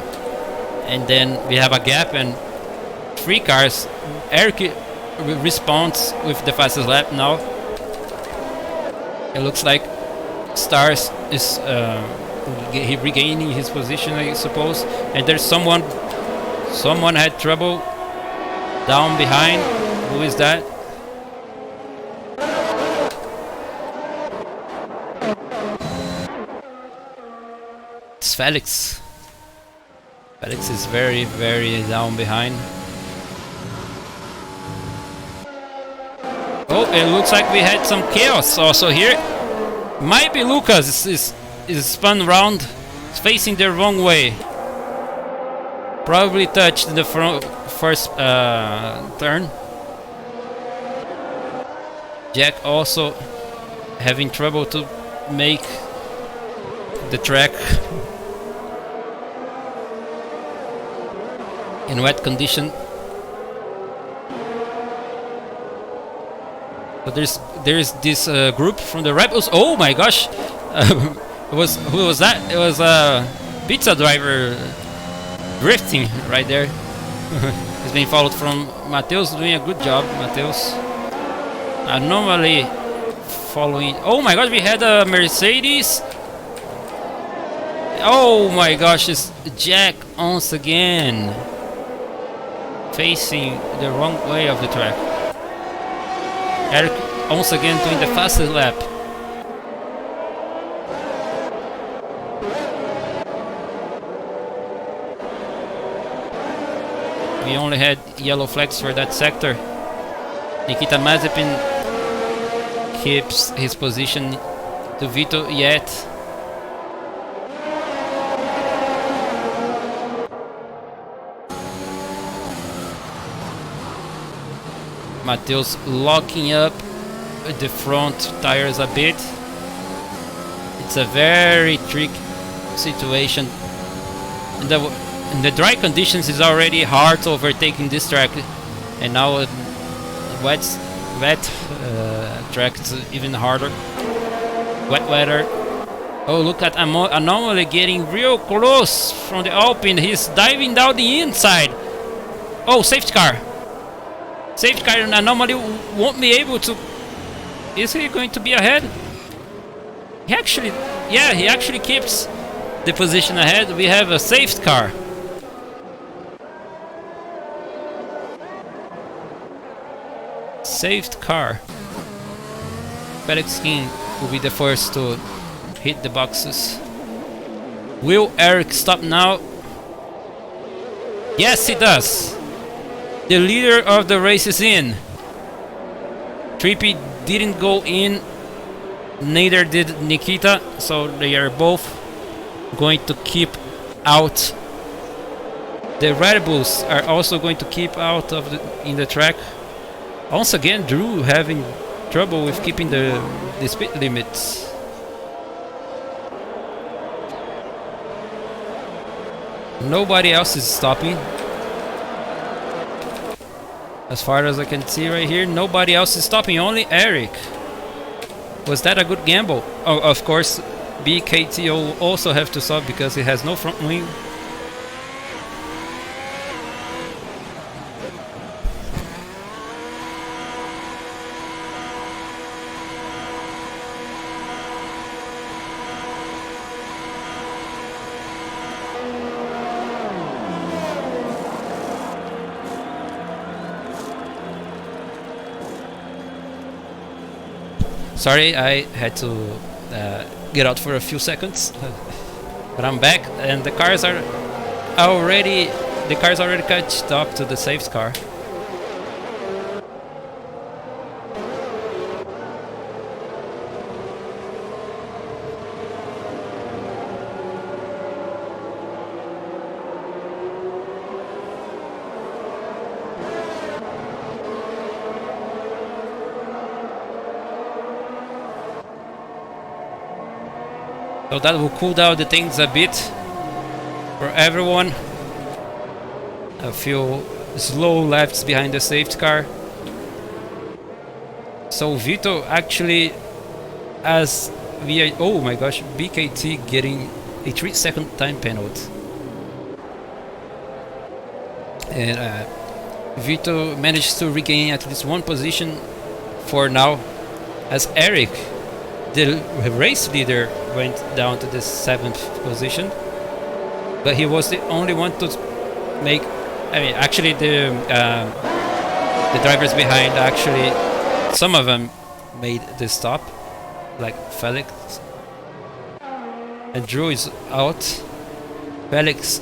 and then we have a gap and 3 cars. Eric responds with the fastest lap now. It looks like Stars is regaining his position, I suppose, and there's someone had trouble down behind. Who is that? It's Felix. Felix is very, very down behind. Oh, it looks like we had some chaos also here. Might be Lucas is spun round, facing the wrong way. Probably touched the first turn. Jack also having trouble to make the track in wet condition. But there's this group from the Rebels. Oh my gosh! Who was that? It was a pizza driver drifting right there. He's being followed from Mateus, doing a good job. Mateus normally following. Oh my gosh! We had a Mercedes. Oh my gosh! It's Jack once again facing the wrong way of the track. Eric once again doing the fastest lap. We only had yellow flags for that sector. Nikita Mazepin keeps his position to Vito yet. Mateus locking up the front tires a bit. It's a very tricky situation. In the dry conditions, it's already hard overtaking this track, and now wet track is even harder. Wet weather. Oh, look at Anomaly getting real close from the Alpine. He's diving down the inside. Oh, safety car. Safety car, and Anomaly won't be able to. Is he going to be ahead? He actually keeps the position ahead. We have a safety car. Saved car. Felix King will be the first to hit the boxes. Will Eric stop now? Yes, he does. The leader of the race is in. Trippy didn't go in, neither did Nikita, so they are both going to keep out. The Red Bulls are also going to keep out of in the track. Once again, Drew having trouble with keeping the speed limits. Nobody else is stopping. As far as I can see right here, nobody else is stopping, only Eric. Was that a good gamble? Oh, of course, BKT will also have to stop because he has no front wing. Sorry, I had to get out for a few seconds, but I'm back, and the cars already caught up to the safe car. So that will cool down the things a bit for everyone. A few slow laps behind the safety car. So Vito actually, as we oh my gosh, BKT getting a 3-second time penalty. And Vito managed to regain at least one position for now, as Eric, the race leader, went down to the 7th position, but he was the only one to make. I mean, actually, the drivers behind, actually, some of them made the stop, like Felix, and Drew is out. Felix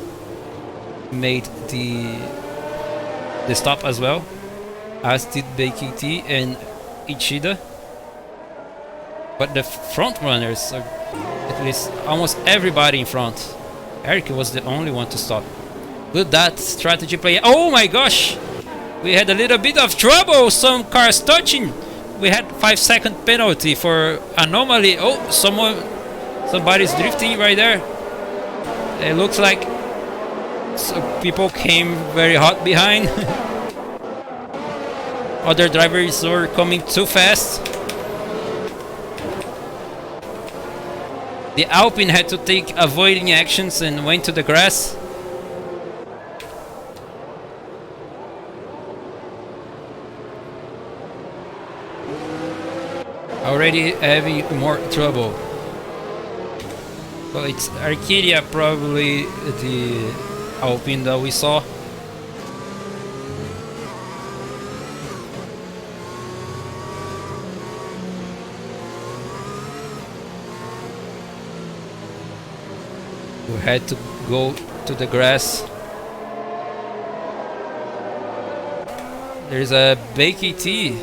made the stop as well, as did BKT and Ichida. But the front runners, are at least almost everybody in front. Eric was the only one to stop. With that strategy play, oh my gosh, we had a little bit of trouble. Some cars touching. We had 5-second penalty for anomaly. Oh, somebody's drifting right there. It looks like people came very hot behind. Other drivers were coming too fast. The Alpine had to take avoiding actions and went to the grass. Already having more trouble. Well, it's Arcadia, probably the Alpine that we saw. We had to go to the grass. There's a BKT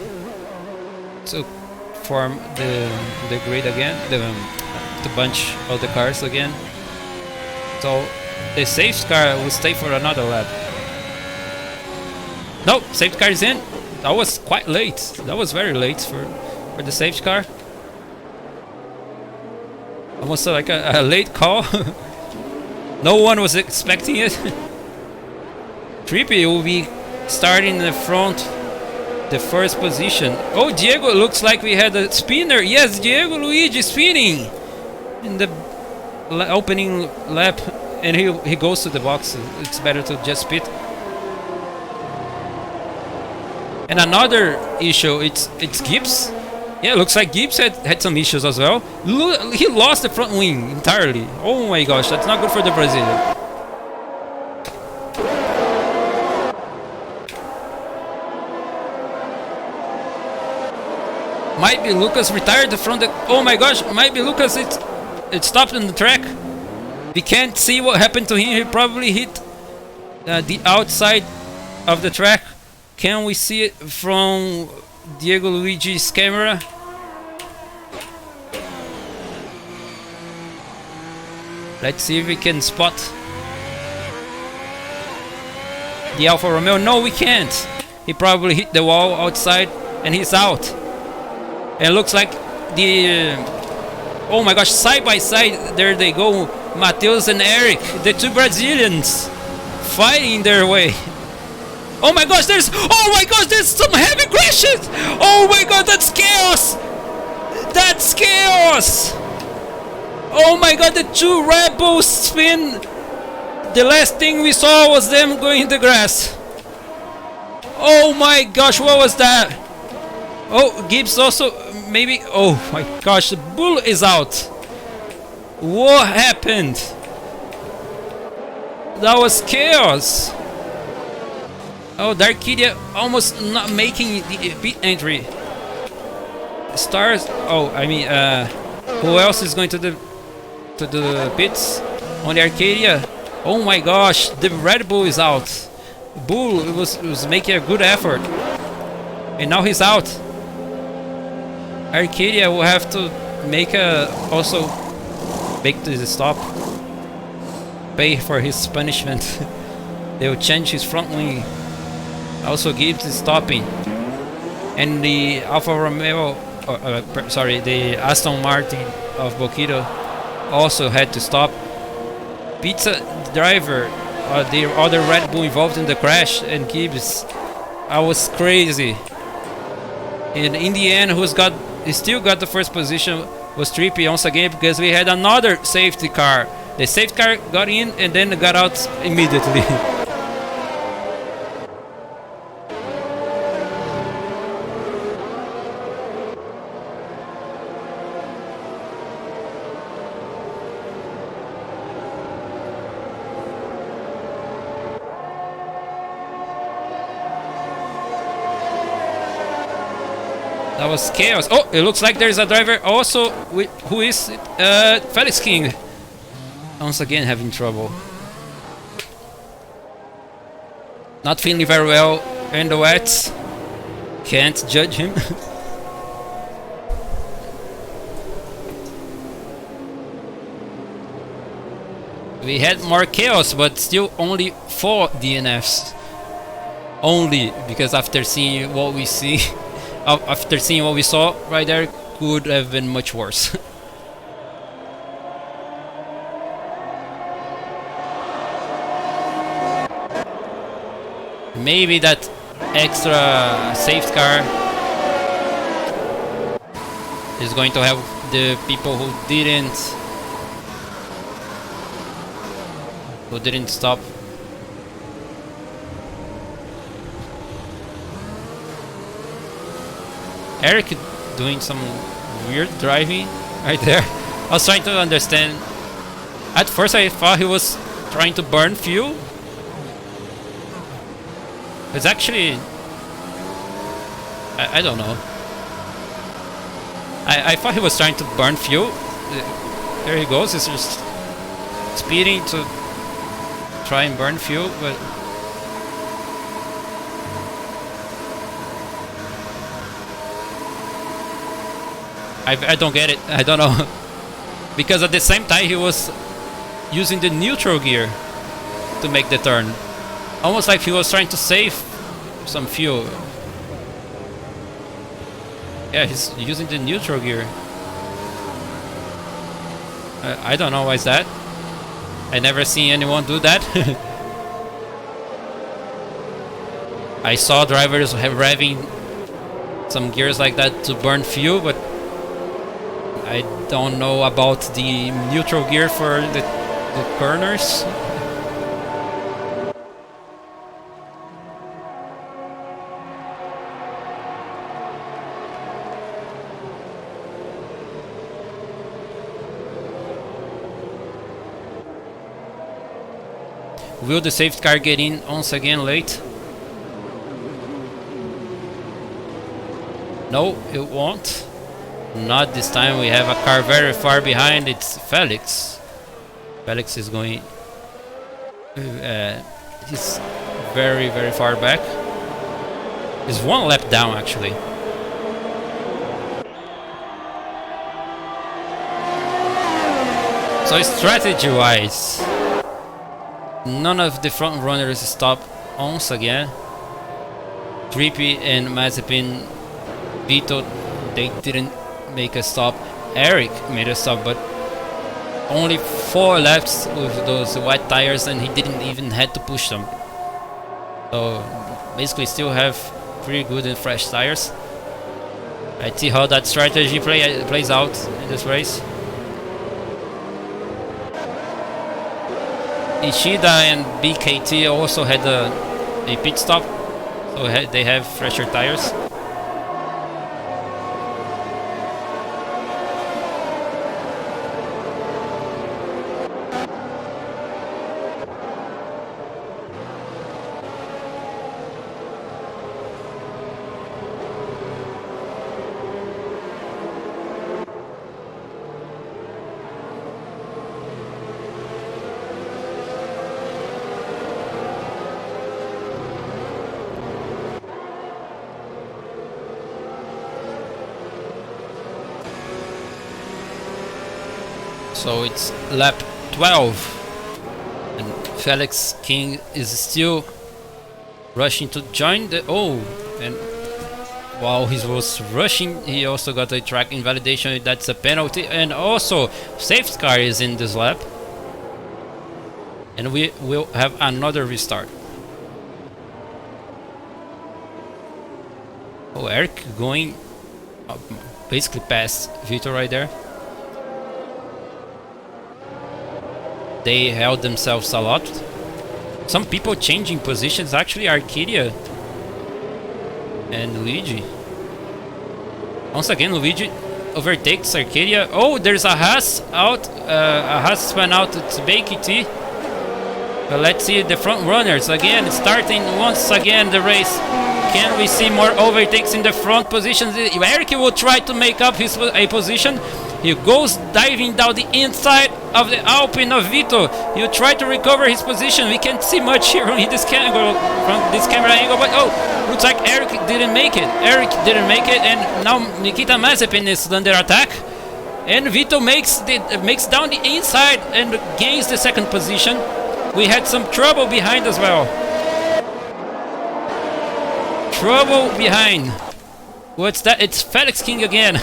to form the grid again, to bunch all the cars again. So the safe car will stay for another lap. No, safety car is in. That was quite late. That was very late for the safety car. Almost like a late call. No one was expecting it. Trippy will be starting in the front, the first position. Oh, Diego, looks like we had a spinner. Yes, Diego Luigi spinning in the opening lap, and he goes to the box. It's better to just pit. And another issue, it's Gibbs. Yeah, looks like Gibbs had some issues as well. He lost the front wing entirely. Oh my gosh, that's not good for the Brazilian. Might be Lucas retired from the... Oh my gosh, might be Lucas. It stopped on the track. We can't see what happened to him. He probably hit the outside of the track. Can we see it from Diego Luigi's camera? Let's see if we can spot the Alfa Romeo. No, we can't. He probably hit the wall outside and he's out. And it looks like the... oh my gosh, side by side, there they go. Mateus and Eric, the two Brazilians, fighting their way. Oh my gosh, there's some heavy crashes. Oh my god, that's chaos. That's chaos. Oh my god, the two Red Bulls spin. The last thing we saw was them going in the grass. Oh my gosh, what was that? Oh, Gibbs also maybe. Oh my gosh, the bull is out. What happened? That was chaos. Oh, Darkidia almost not making the pit entry. Stars. Oh, I mean, who else is going to the pits on the Arcadia? Oh my gosh, the Red Bull is out. Bull was making a good effort, and now he's out. Arcadia will have to make the stop, pay for his punishment. They will change his front wing. Also Gibbs is stopping, and the Alfa Romeo, the Aston Martin of Boquito also had to stop. Pizza driver, the other Red Bull involved in the crash, and Gibbs, I was crazy. And in the end, he still got the first position was Trippy once again, because we had another safety car. The safety car got in and then got out immediately. That was chaos. Oh, it looks like there's a driver also who is Felix King. Once again having trouble. Not feeling very well in the wets. Can't judge him. We had more chaos, but still only 4 DNFs. Only because after seeing what we see, after seeing what we saw right there, could have been much worse. Maybe that extra safety car is going to help the people who didn't stop. Eric doing some weird driving right there. I was trying to understand. At first I thought he was trying to burn fuel. It's actually... I don't know. I thought he was trying to burn fuel. There he goes, he's just speeding to try and burn fuel, but... I don't get it, I don't know. Because at the same time he was using the neutral gear to make the turn. Almost like he was trying to save some fuel. Yeah, he's using the neutral gear. I don't know why is that. I never seen anyone do that. I saw drivers revving some gears like that to burn fuel, but I don't know about the neutral gear for the corners. Will the safety car get in once again late? No, it won't. Not this time. We have a car very far behind. It's Felix. Felix is going... he's very, very far back. He's one lap down, actually. So strategy-wise, none of the front runners stop once again. Trippy and Mazepin, Vito, they didn't make a stop. Eric made a stop, but only 4 laps with those white tires, and he didn't even had to push them. So basically, still have pretty good and fresh tires. Let's see how that strategy plays out in this race. Ishida and BKT also had a pit stop, so they have fresher tires. So it's lap 12 and Felix King is still rushing to join the... Oh, and while he was rushing, he also got a track invalidation. That's a penalty, and also safety car is in this lap, and we will have another restart. Oh, Eric going basically past Vito right there. They held themselves a lot. Some people changing positions, actually Arcadia and Luigi. Once again, Luigi overtakes Arcadia. Oh, there's a Haas out. A Haas went out. It's BKT. But let's see the front runners again, starting once again the race. Can we see more overtakes in the front positions? Eric will try to make up his position. He goes diving down the inside of the Alpine of Vito. He'll try to recover his position. We can't see much here from this camera angle, but oh, looks like Eric didn't make it. Eric didn't make it, and now Nikita Mazepin is under attack. And Vito makes down the inside and gains the second position. We had some trouble behind as well. Trouble behind. What's that? It's Felix King again.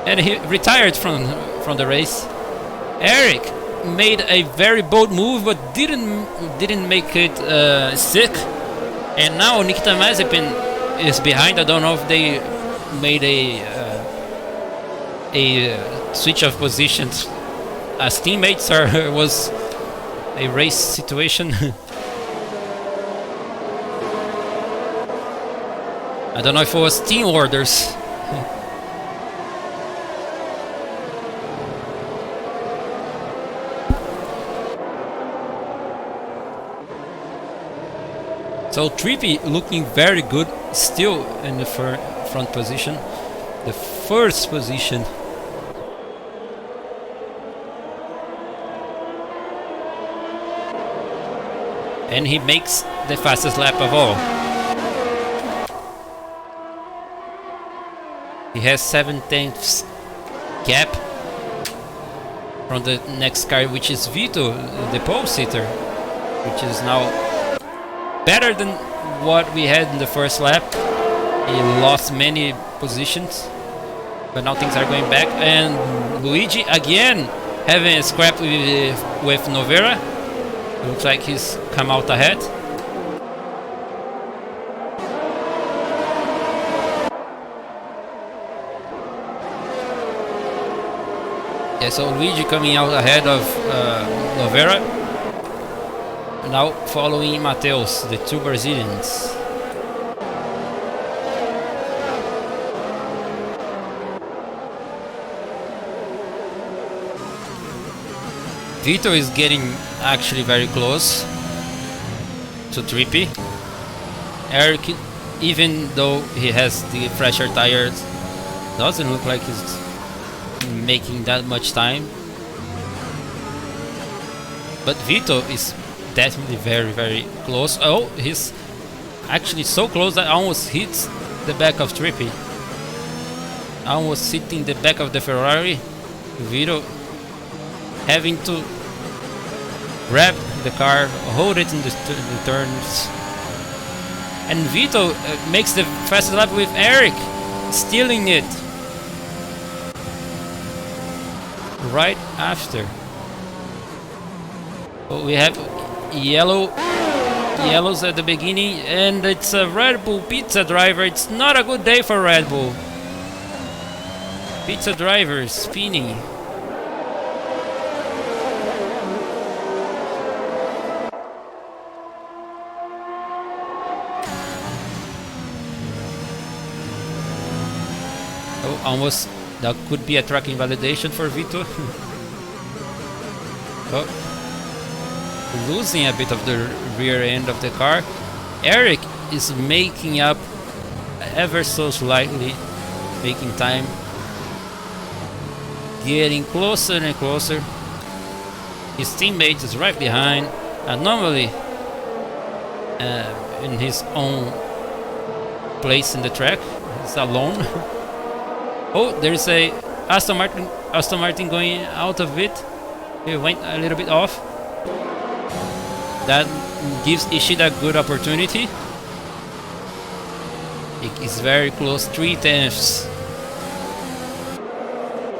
And he retired from the race. Eric made a very bold move, but didn't make it stick. And now Nikita Mazepin is behind. I don't know if they made a switch of positions as teammates, or was a race situation. I don't know if it was team orders. So Trippy looking very good, still in the front position, the first position. And he makes the fastest lap of all. He has 7/10 gap from the next car, which is Vito, the pole sitter, which is now better than what we had in the first lap. He lost many positions, but now things are going back. And Luigi again having a scrap with Novera. Looks like he's come out ahead. Yeah, so Luigi coming out ahead of Novera. Now following Mateus, the two Brazilians. Vito is getting actually very close to Trippy. Eric even though he has the fresher tires, doesn't look like he's making that much time. But Vito is definitely very, very close. Oh, he's actually so close that almost hits the back of Trippy. Almost hitting the back of the Ferrari. Vito having to grab the car, hold it in the turns. And Vito makes the fastest lap with Eric, stealing it right after. So we have yellows at the beginning, and it's a Red Bull pizza driver. It's not a good day for Red Bull. Pizza driver spinning. Oh, almost. That could be a track invalidation for Vito. Oh, losing a bit of the rear end of the car. Eric is making up ever so slightly, making time, getting closer and closer. His teammate is right behind, anomaly in his own place in the track. He's alone. Oh, there's a Aston Martin going out of it. He went a little bit off. That gives Ishida a good opportunity. It is very close, 3/10.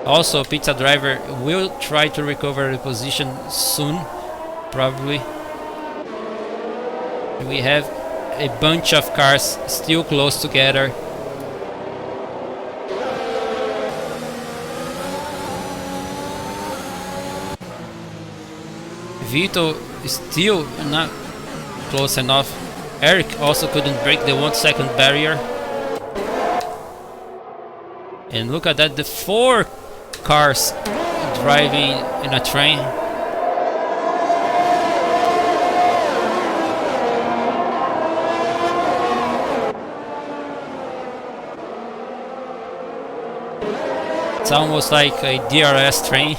Also, pizza driver will try to recover the position soon, probably. We have a bunch of cars still close together. Vito is still not close enough. Eric also couldn't break the 1 second barrier. And look at that, the 4 cars driving in a train. It's almost like a DRS train.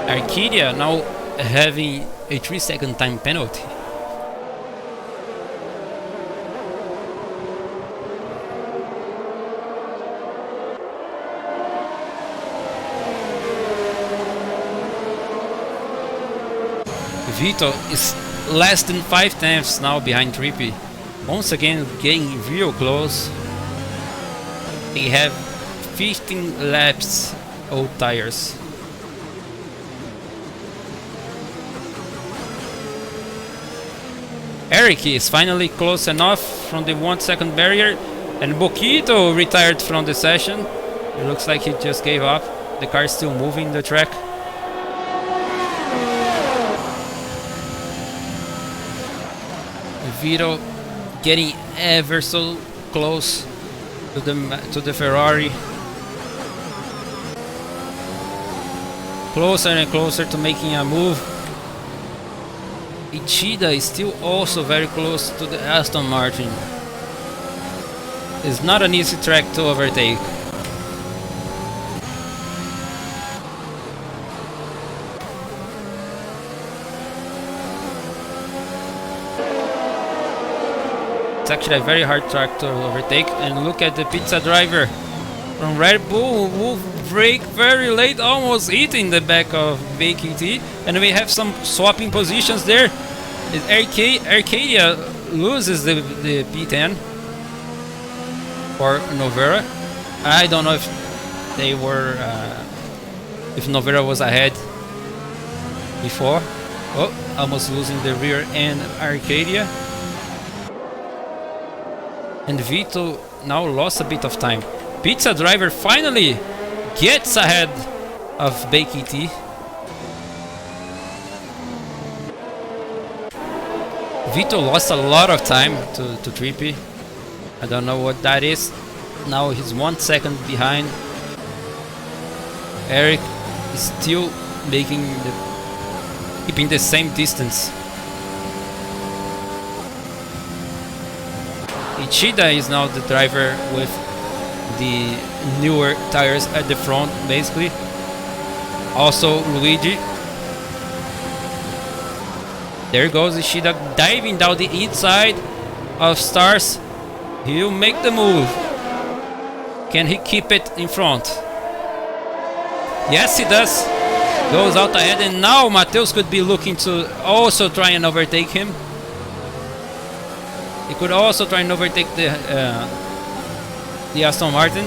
Arcadia now having a 3-second time penalty. Vito is less than 5/10 now behind Trippy. Once again getting real close. They have 15 laps old tires. Eric is finally close enough from the 1 second barrier, and Boquito retired from the session. It looks like he just gave up. The car is still moving the track. Vito getting ever so close to the Ferrari. Closer and closer to making a move. Ishida is still also very close to the Aston Martin. It's not an easy track to overtake. It's actually a very hard track to overtake. And look at the pizza driver from Red Bull who brake very late, almost hitting the back of BKT. And we have some swapping positions there. Arcadia loses the P10 for Novera. I don't know if they were if Novera was ahead before. Oh, almost losing the rear end Arcadia. And Vito now lost a bit of time. Pizza driver finally gets ahead of BKT. Vito lost a lot of time to Trippy. I don't know what that is. Now he's 1 second behind. Eric is still keeping the same distance. Ishida is now the driver with the newer tires at the front, basically. Also Luigi. There goes Ishida diving down the inside of Stars. He'll make the move. Can he keep it in front? Yes, he does. Goes out ahead, and now Mateus could be looking to also try and overtake him. He could also try and overtake the Aston Martin,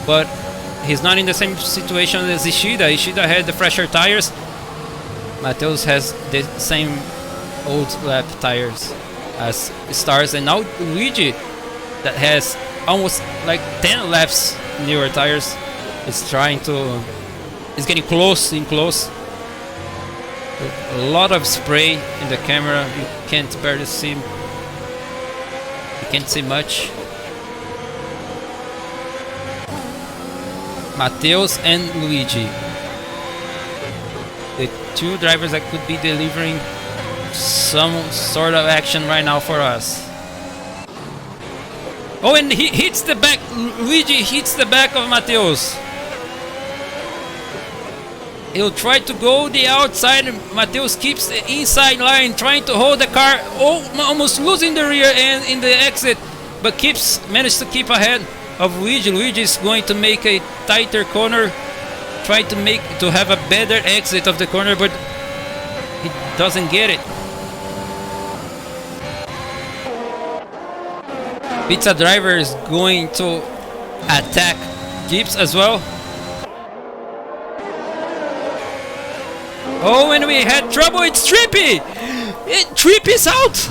but he's not in the same situation as Ishida. Ishida had the fresher tires. Mateus has the same old lap tires as Stars, and now Luigi, that has almost like 10 laps newer tires, is getting close and close. A lot of spray in the camera. You can't barely see. You can't see much. Mateus and Luigi, the two drivers that could be delivering some sort of action right now for us. Oh, and he hits the back. Luigi hits the back of Mateus. He'll try to go the outside. Mateus keeps the inside line, trying to hold the car. Oh, almost losing the rear end in the exit, but managed to keep ahead of Luigi. Luigi is going to make a tighter corner, try to have a better exit of the corner, but he doesn't get it. Pizza driver is going to attack Jeeps as well. Oh, and we had trouble. It's Trippy. Tripp is out.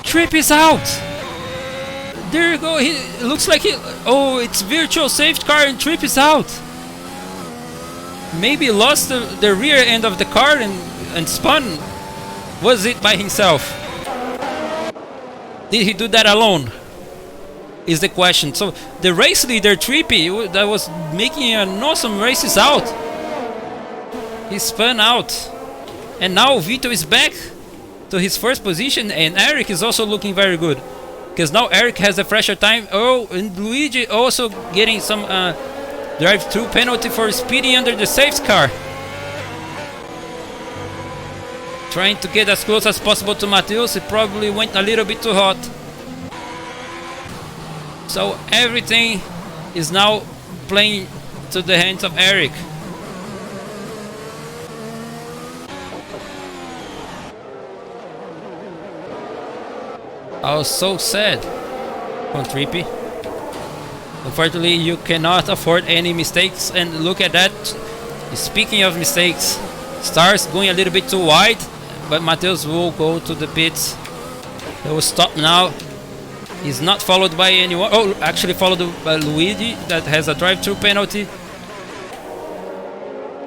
Tripp is out. There you go. He looks like it's virtual safety car, and Tripp is out. Maybe lost the rear end of the car and spun. Was it by himself? Did he do that alone? Is the question. So the race leader Trippy, that was making an awesome race, is out. He spun out, and now Vito is back to his first position, and Eric is also looking very good, because now Eric has a fresher time. Oh, and Luigi also getting some drive-through penalty for speeding under the safety car. Trying to get as close as possible to Mateus. It probably went a little bit too hot. So everything is now playing to the hands of Eric. I was so sad on Trippy. Unfortunately, you cannot afford any mistakes, and look at that. Speaking of mistakes, Stars going a little bit too wide, but Mateus will go to the pits. He will stop now. He's not followed by anyone. Oh, actually followed by Luigi, that has a drive-through penalty.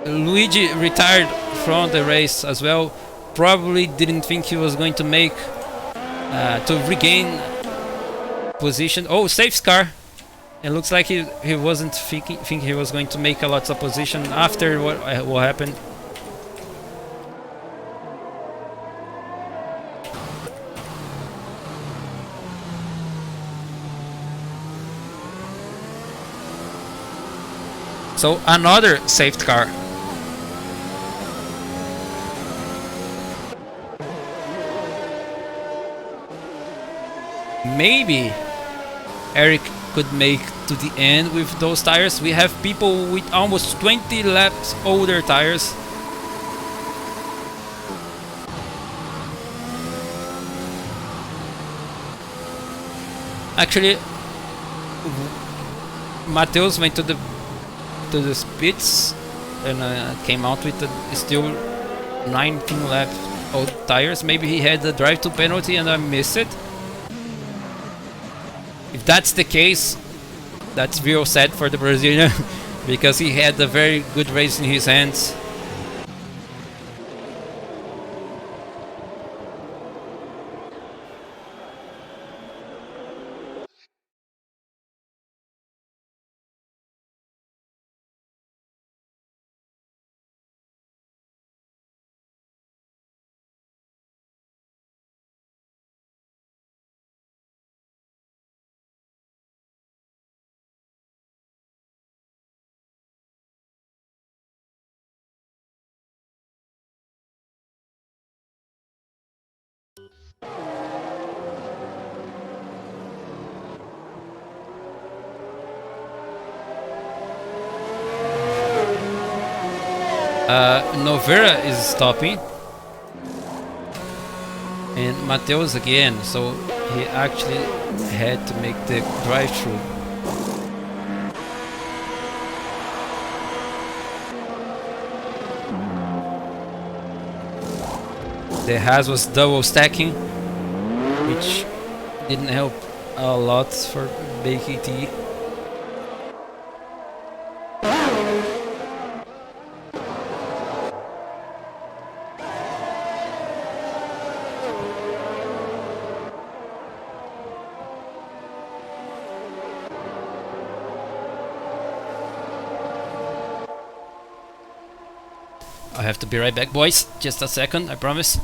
Luigi retired from the race as well. Probably didn't think he was going to make to regain position. Oh, safe car. It looks like he wasn't think he was going to make a lot of position after what happened. So another safety car. Maybe Eric could make to the end with those tires. We have people with almost 20 laps older tires. Actually, Mateus went to the pits and came out with still 19 lap old tires. Maybe he had the drive to penalty and I missed it. If that's the case, that's real sad for the Brazilian because he had a very good race in his hands. Novera is stopping, and Mateus again, so he actually had to make the drive-through. The Haas was double stacking, which didn't help a lot for BKT. I have to be right back, boys. Just a second, I promise.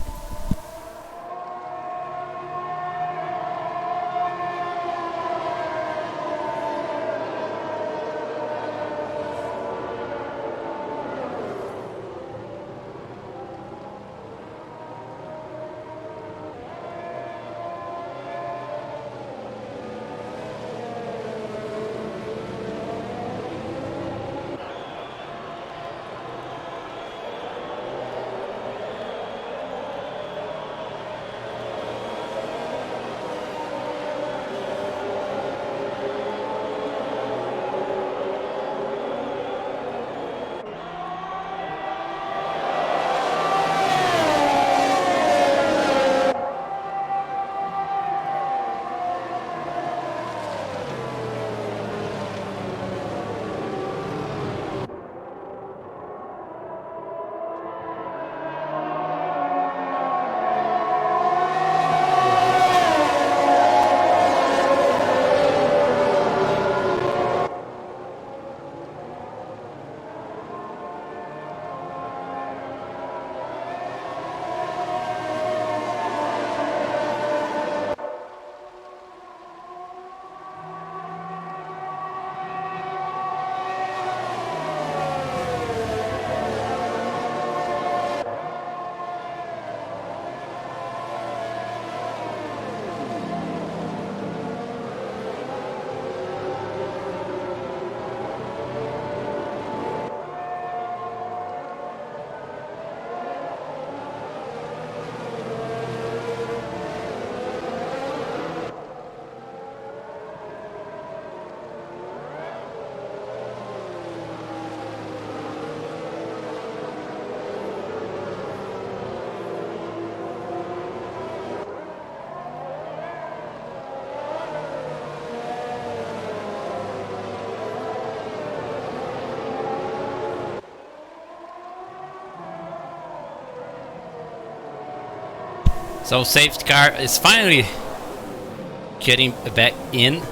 So safety car is finally getting back in,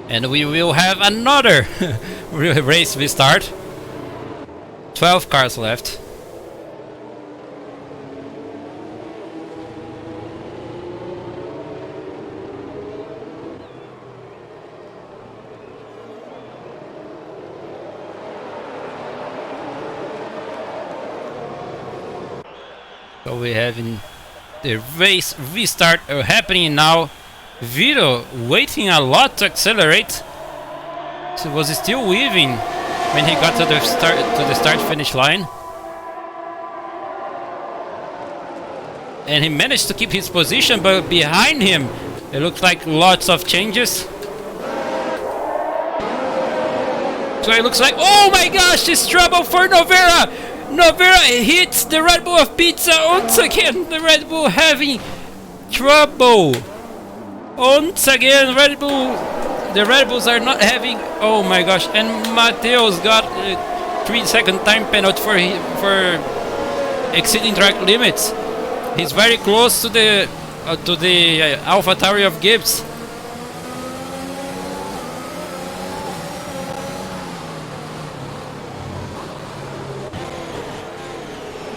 and we will have another race restart. 12 cars left. So we have the race restart happening now. Vito waiting a lot to accelerate. So was still weaving when he got to the start finish line. And he managed to keep his position, but behind him it looked like lots of changes. So it looks like, oh my gosh, this trouble for Novera! Novera hits the Red Bull of Pizza once again. The Red Bull having trouble. Once again, the Red Bulls are not having. Oh my gosh! And Mateus got a 3-second time penalty for exceeding track limits. He's very close to the AlphaTauri of Gibbs.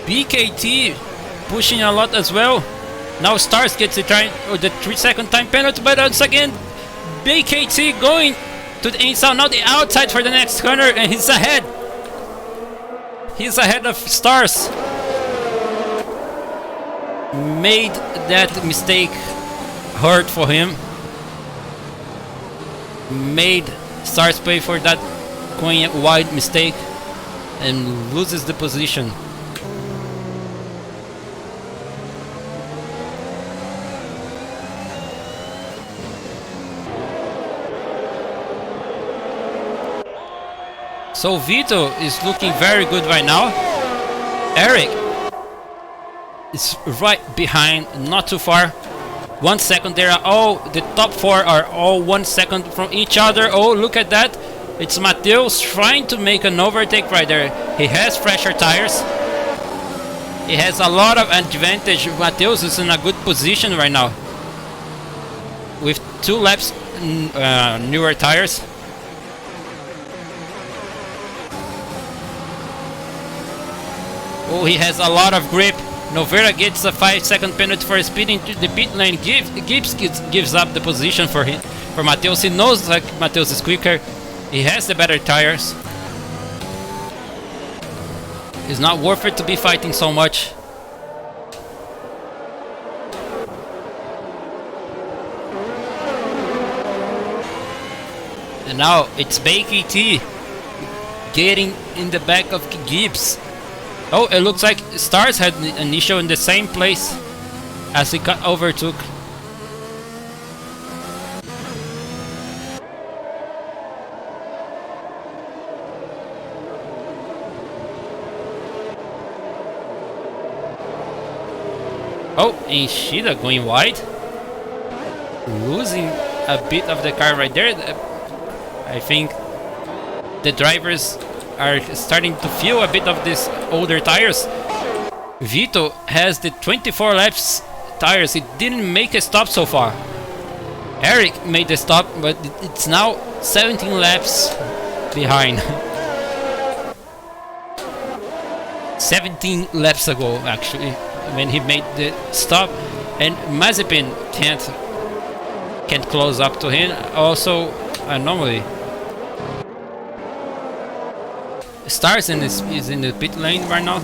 BKT pushing a lot as well. Now Stars gets the 3-second time penalty, but once again BKT going to the inside, now the outside for the next corner, and he's ahead. He's ahead of Stars. made that mistake hurt for him. Made Stars pay for that going wide mistake and loses the position. So Vito is looking very good right now. Eric is right behind, not too far. 1 second. They are all, the top 4 are all 1 second from each other. Oh, look at that. It's Mateus trying to make an overtake right there. He has fresher tires. He has a lot of advantage. Mateus is in a good position right now. With 2 laps newer tires. Oh, he has a lot of grip. Novera gets a 5-second penalty for speeding to the pit lane. Gives up the position for him. For Mateus, he knows like Mateus is quicker. He has the better tires. It's not worth it to be fighting so much. And now it's Bakey T getting in the back of Gibbs. Oh, it looks like Stars had an issue in the same place as he got overtook. Oh, Ishida going wide. Losing a bit of the car right there. I think the drivers are starting to feel a bit of these older tires. Vito has the 24 laps tires. He didn't make a stop so far. Eric made the stop, but it's now 17 laps behind. 17 laps ago, actually, when he made the stop, and Mazepin can't close up to him. Also, anomaly. Stars is in the pit lane right now.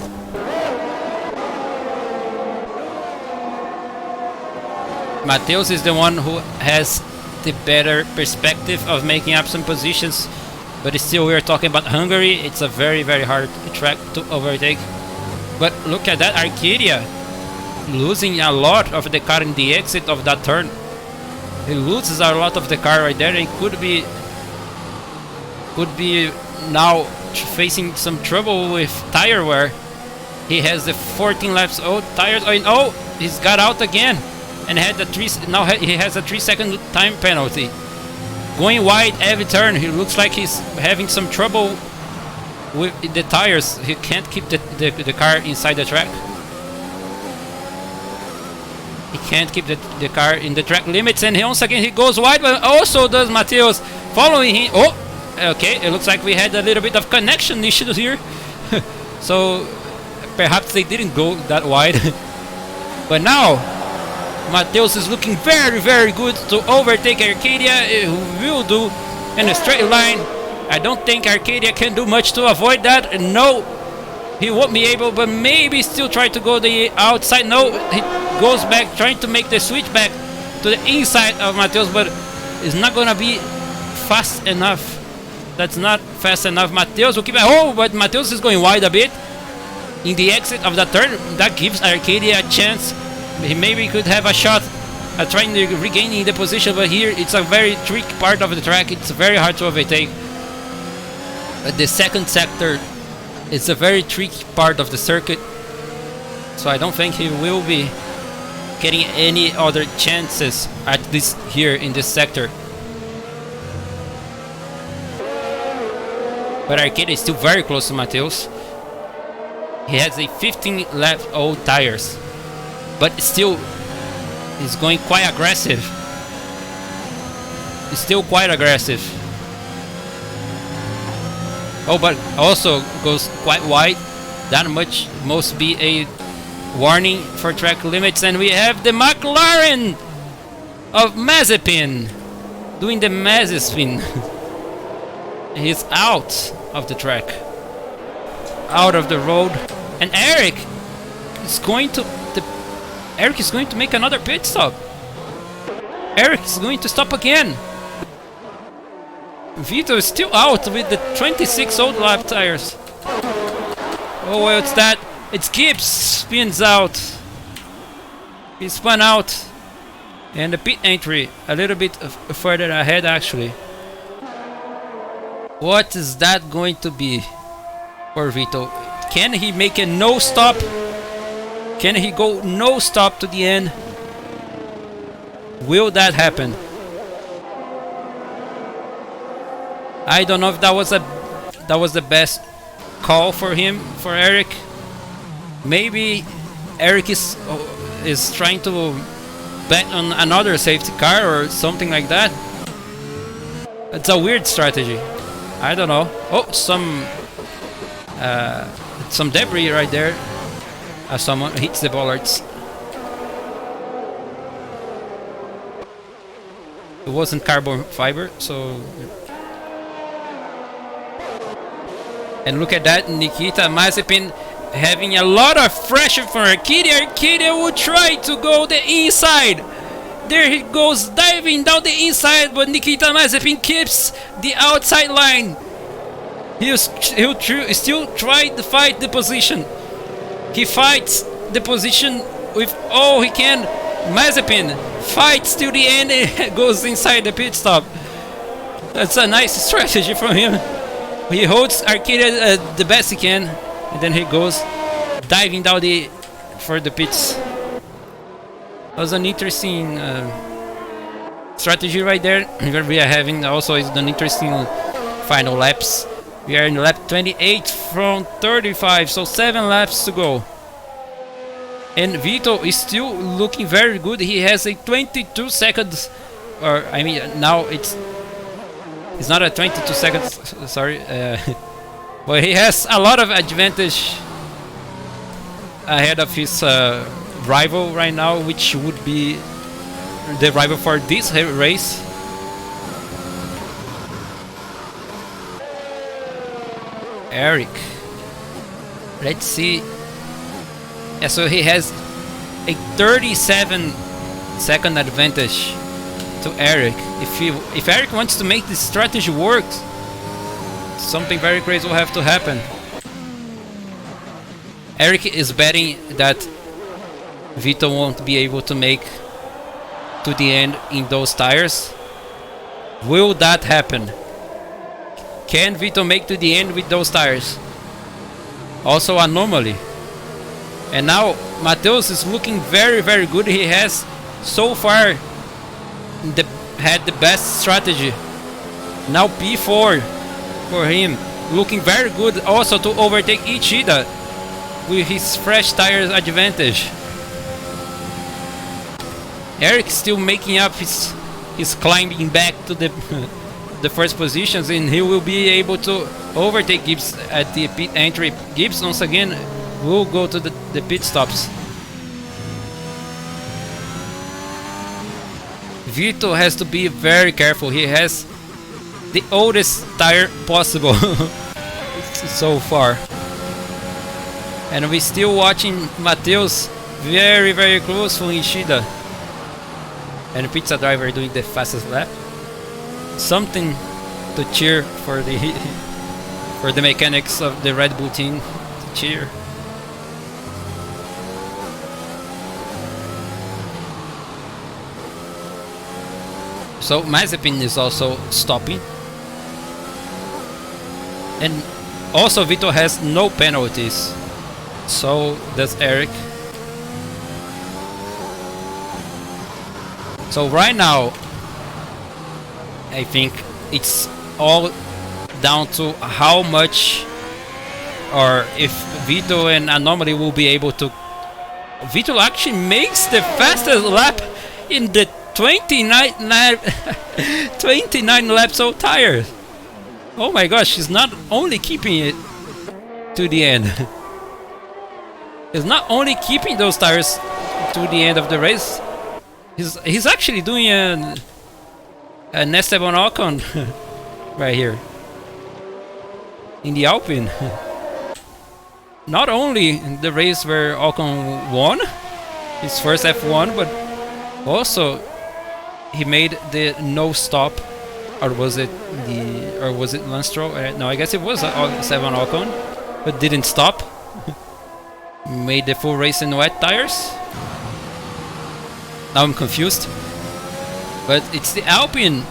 Mateus is the one who has the better perspective of making up some positions, but still we're talking about Hungary. It's a very, very hard track to overtake. But look at that, Arcadia losing a lot of the car in the exit of that turn. He loses a lot of the car right there, and could be now facing some trouble with tire wear. He has the 14 laps old tires. Oh, he's got out again and had the he has a 3-second time penalty. Going wide every turn. He looks like he's having some trouble with the tires. He can't keep the car inside the track. He can't keep the car in the track limits, and once again he goes wide, but also does Mateus following him. Oh, okay, it looks like we had a little bit of connection issues here. So perhaps they didn't go that wide. But now Mateus is looking very, very good to overtake Arcadia, who will do in a straight line. I don't think Arcadia can do much to avoid that. No, he won't be able, but maybe still try to go the outside. No, he goes back, trying to make the switch back to the inside of Mateus, but it's not gonna be fast enough. That's not fast enough. Mateus will keep it. Oh, but Mateus is going wide a bit in the exit of that turn. That gives Arcadia a chance. He maybe could have a shot at trying to regaining the position, but here it's a very tricky part of the track. It's very hard to overtake. The second sector is a very tricky part of the circuit, so I don't think he will be getting any other chances, at least here in this sector. But Arcadia is still very close to Mateus. He has a 15 lap old tires, but still he's going quite aggressive. He's still quite aggressive. Oh, but also goes quite wide. That much must be a warning for track limits. And we have the McLaren of Mazepin doing the Mazepin. He's out of the track, out of the road. And Eric is going to Eric is going to make another pit stop. Eric is going to stop again. Vito is still out with the 26 old lap tires. Oh, what's that? It's Gibbs spins out. He spun out. And the pit entry a little bit further ahead actually. What is that going to be for Vito? Can he make a no stop? Can he go no stop to the end? Will that happen? I don't know if that was the best call for him, for Eric. Maybe Eric is trying to bet on another safety car or something like that. It's a weird strategy. I don't know. Oh, some debris right there. Someone hits the bollards. It wasn't carbon fiber, so. And look at that, Nikita Mazepin having a lot of pressure for Arcadia. Arcadia will try to go the inside. There he goes, diving down the inside, but Nikita Mazepin keeps the outside line. He'll still try to fight the position. He fights the position with all he can. Mazepin fights till the end and goes inside the pit stop. That's a nice strategy from him. He holds Arcadia the best he can, and then he goes diving down for the pits. That was an interesting strategy right there. We are having also is an interesting final laps. We are in lap 28 from 35, so 7 laps to go. And Vito is still looking very good. He has a 22 seconds, or I mean now it's not a 22 seconds, sorry, but he has a lot of advantage ahead of his rival right now, which would be the rival for this race. Eric. Let's see. Yeah, so he has a 37-second advantage to Eric. If Eric wants to make this strategy work, something very crazy will have to happen. Eric is betting that Vito won't be able to make to the end in those tires. Will that happen? Can Vito make to the end with those tires? Also anomaly. And now Mateus is looking very, very good. He has so far had the best strategy. Now P4 for him, looking very good also to overtake Ichida with his fresh tires advantage. Eric still making up his climbing back to the the first positions, and he will be able to overtake Gibbs at the pit entry. Gibbs once again will go to the pit stops. Vito has to be very careful. He has the oldest tire possible so far. And we're still watching Mateus very, very close from Ishida. And the pizza driver doing the fastest lap. Something to cheer for the mechanics of the Red Bull team to cheer. So Mazepin is also stopping. And also Vito has no penalties. So does Eric. So right now I think it's all down to how much, or if Vito and Anomaly will be able to. Vito actually makes the fastest lap in the 29 laps of tires. Oh my gosh, he's not only keeping it to the end. He's not only keeping those tires to the end of the race. He's actually doing an Esteban Ocon right here in the Alpine. Not only the race where Ocon won, his first F1, but also he made the no stop, or was it Lance Stroll? No, I guess it was Esteban Ocon, but didn't stop. Made the full race in wet tires. Now I'm confused, but it's the Alpine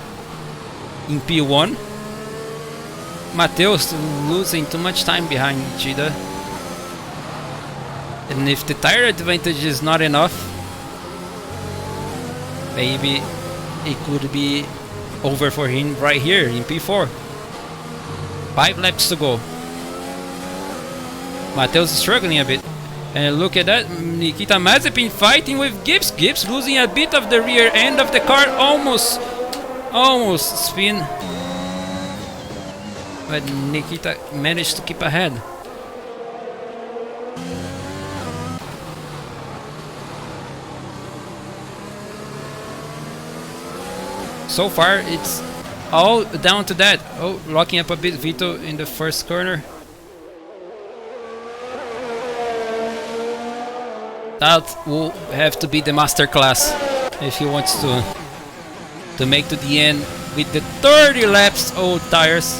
in P1. Mateus losing too much time behind Gida, and if the tire advantage is not enough, maybe it could be over for him right here in P4. 5 laps to go. Mateus is struggling a bit. And look at that, Nikita Mazepin fighting with Gibbs. Gibbs losing a bit of the rear end of the car, almost spin. But Nikita managed to keep ahead. So far, it's all down to that. Oh, locking up a bit Vito in the first corner. That will have to be the master class if he wants to make to the end with the 30 laps old tires.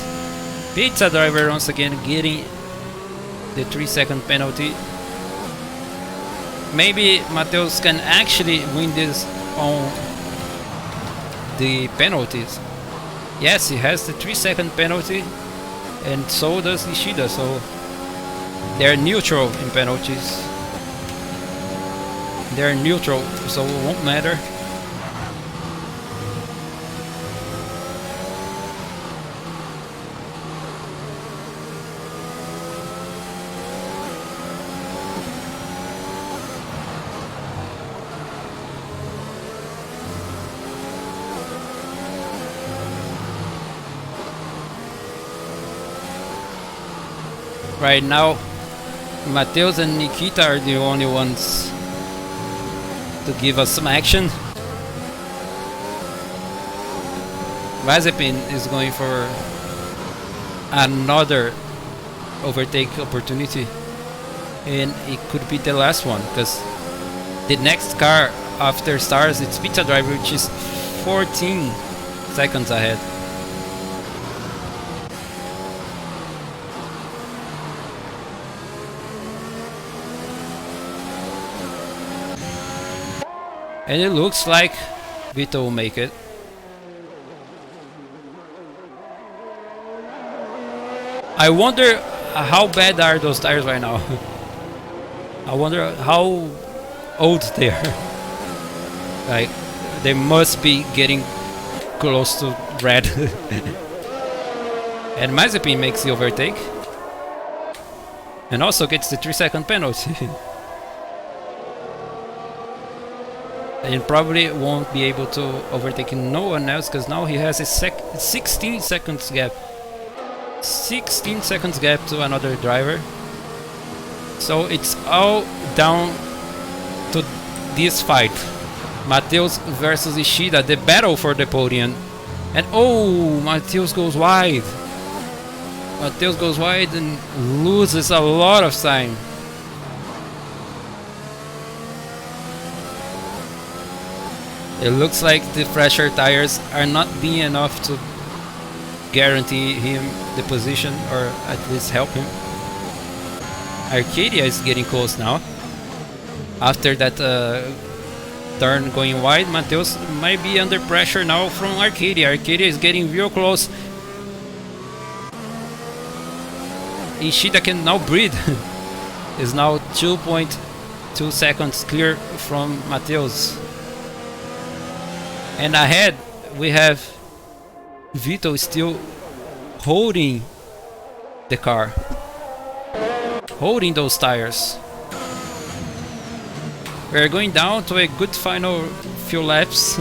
Pizza driver once again getting the 3-second penalty. Maybe Mateus can actually win this on the penalties. Yes, he has the 3-second penalty, and so does Ishida, so they're neutral in penalties. They're neutral, so it won't matter. Right now, Mateus and Nikita are the only ones to give us some action. Mazepin is going for another overtake opportunity, and it could be the last one, because the next car after Stars, it's Pizza Driver, which is 14 seconds ahead. And it looks like Vito will make it. I wonder how bad are those tires right now. I wonder how old they are. Like, they must be getting close to red. And Mazepin makes the overtake. And also gets the 3-second penalty. And probably won't be able to overtake no one else, because now he has a 16 seconds gap. 16 seconds gap to another driver. So it's all down to this fight. Mateus versus Ishida, the battle for the podium. And oh, Mateus goes wide. Mateus goes wide and loses a lot of time. It looks like the fresher tires are not being enough to guarantee him the position, or at least help him. Arcadia is getting close now. After that turn going wide, Mateus might be under pressure now from Arcadia. Arcadia is getting real close. Ishida can now breathe. Is now 2.2 seconds clear from Mateus. And ahead we have Vito still holding the car, holding those tires. We're going down to a good final few laps.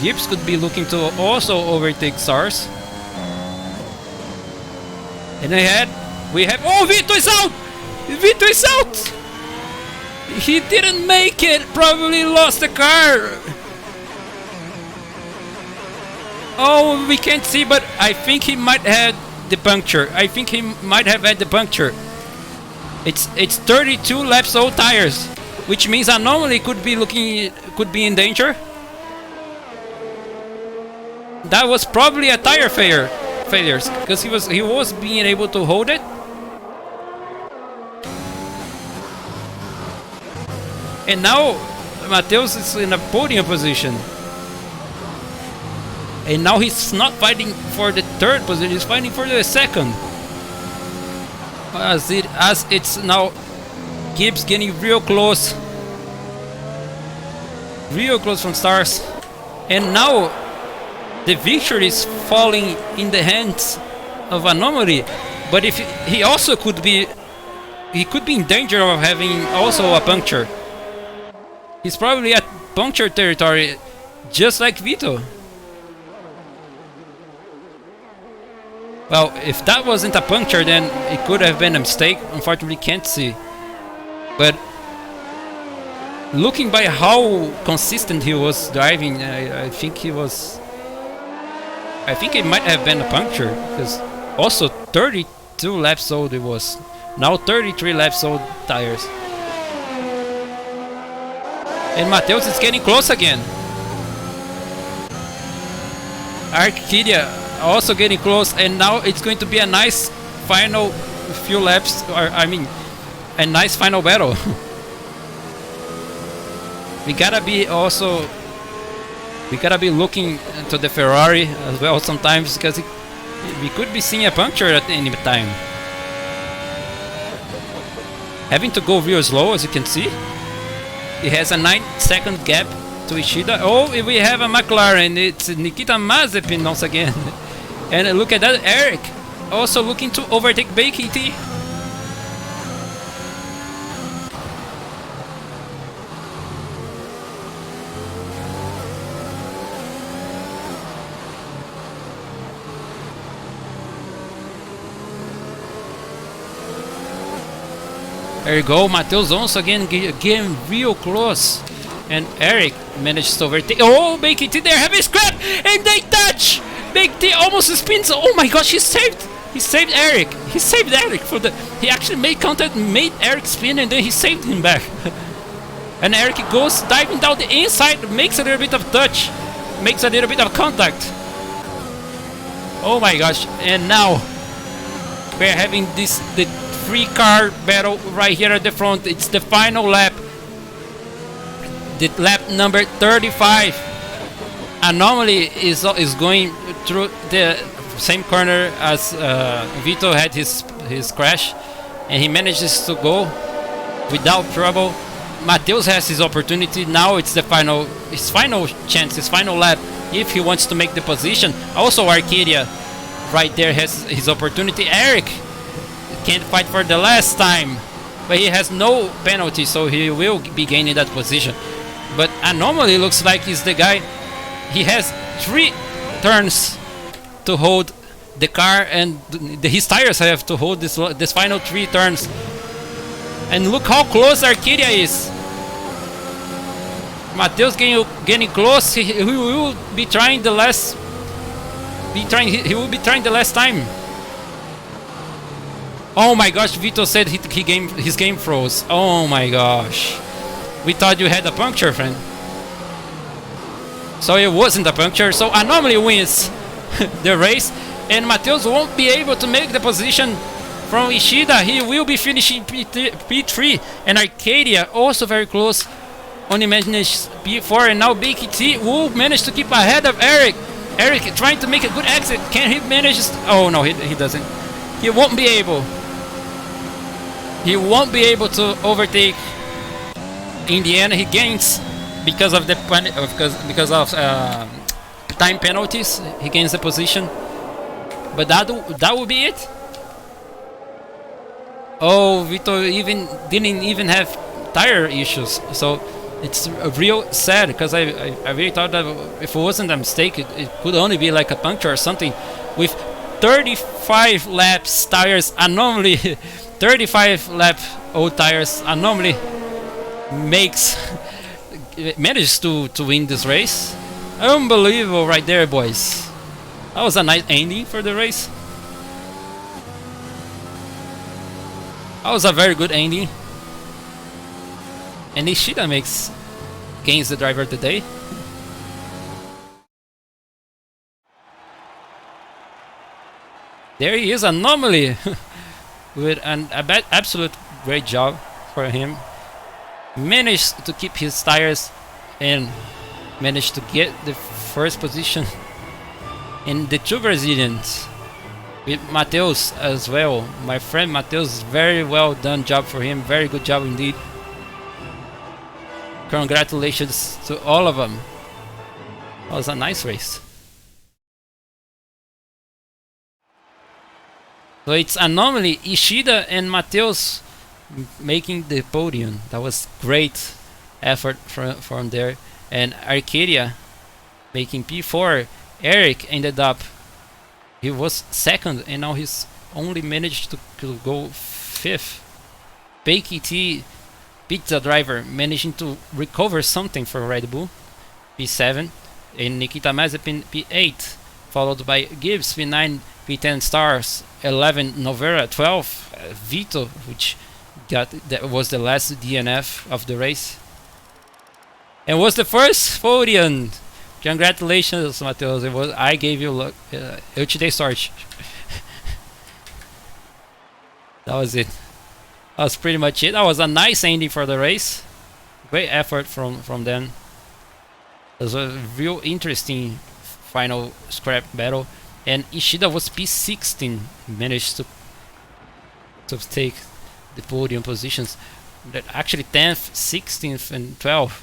Gibbs could be looking to also overtake Stars. And ahead we have, oh, Vito is out! Vito is out! He didn't make it, probably lost the car. Oh, we can't see, but I think he might have the puncture. I think he might have had the puncture. It's 32 laps old tires, which means anomaly could be in danger. That was probably a tire failures because he was being able to hold it. And now Mateus is in a podium position. And now he's not fighting for the third position, he's fighting for the second. As it's now Gibbs getting real close from stars. And now the victory is falling in the hands of Anomaly. But if he also could be in danger of having also a puncture. He's probably at puncture territory, just like Vito. Well, if that wasn't a puncture, then it could have been a mistake. Unfortunately, can't see. But looking by how consistent he was driving, I think he was. I think it might have been a puncture, because also 32 laps old it was. Now 33 laps old tires. And Mateus is getting close again. Arcadia also getting close, and now it's going to be a nice final few laps, or I mean, a nice final battle. we gotta be looking to the Ferrari as well sometimes, because we could be seeing a puncture at any time. Having to go real slow, as you can see. He has a 9-second gap to Ishida. Oh, we have a McLaren. It's Nikita Mazepin once again. And look at that, Eric also looking to overtake BKT. There you go, Mateus once again getting real close. And Eric managed to overtake. Oh, BKT, they're having a scrap! And they touch! BKT almost spins. Oh my gosh, he saved Eric. He saved Eric for the. He actually made contact, made Eric spin, and then he saved him back. And Eric goes diving down the inside, makes a little bit of touch, makes a little bit of contact. Oh my gosh, and now we're having the 3-car battle right here at the front. It's the final lap. The lap number 35. Anomaly is going through the same corner as Vito had his crash, and he manages to go without trouble. Mateus has his opportunity now. It's his final chance, his final lap, if he wants to make the position. Also Arcadia right there has his opportunity. Eric can't fight for the last time, but he has no penalty, so he will be gaining that position. But Anomaly looks like he's the guy. He has 3 turns to hold the car, and his tires have to hold this final 3 turns. And look how close Arcadia is. Mateus getting close. He will be trying the last. He will be trying the last time. Oh my gosh! Vito said his game froze. Oh my gosh! We thought you had a puncture, friend. So it wasn't a puncture. So Anomaly wins the race, and Mateus won't be able to make the position from Ishida. He will be finishing P3, and Arcadia also very close. Only managed P4, and now BKT will manage to keep ahead of Eric. Eric trying to make a good exit. Can he manage? Oh no, he doesn't. He won't be able. He won't be able to overtake. In the end, he gains because of the time penalties. He gains the position, but that will be it. Oh, Vito didn't even have tire issues, so it's real sad, because I really thought that if it wasn't a mistake, it could only be like a puncture or something. With 35 laps tires, Anomaly 35 lap old tires, Anomaly manages to win this race. Unbelievable right there, boys. That was a nice ending for the race. That was a very good ending. And Ishida gains the driver of the day. There he is, Anomaly, with an absolute great job for him. Managed to keep his tires and managed to get the first position. And the two Brazilians, with Mateus as well. My friend Mateus, very well done job for him, very good job indeed. Congratulations to all of them. That was a nice race. So it's Anomaly, Ishida and Mateus making the podium. That was great effort from there. And Arcadia making P4. Eric ended up, he was second and now he's only managed to go fifth. Becky T, pizza driver, managing to recover something for Red Bull, P7. And Nikita Mazepin, P8, followed by Gibbs, P9, P10 Stars, 11 Novera, 12 Vito, which that was the last DNF of the race, and was the first podium. Congratulations, Mateus. I gave you luck. Eu te dei sorte. That was it. That was pretty much it. That was a nice ending for the race. Great effort from them. It was a real interesting final scrap battle. And Ishida was P16, managed to take the podium positions. Actually 10th, 16th and 12th.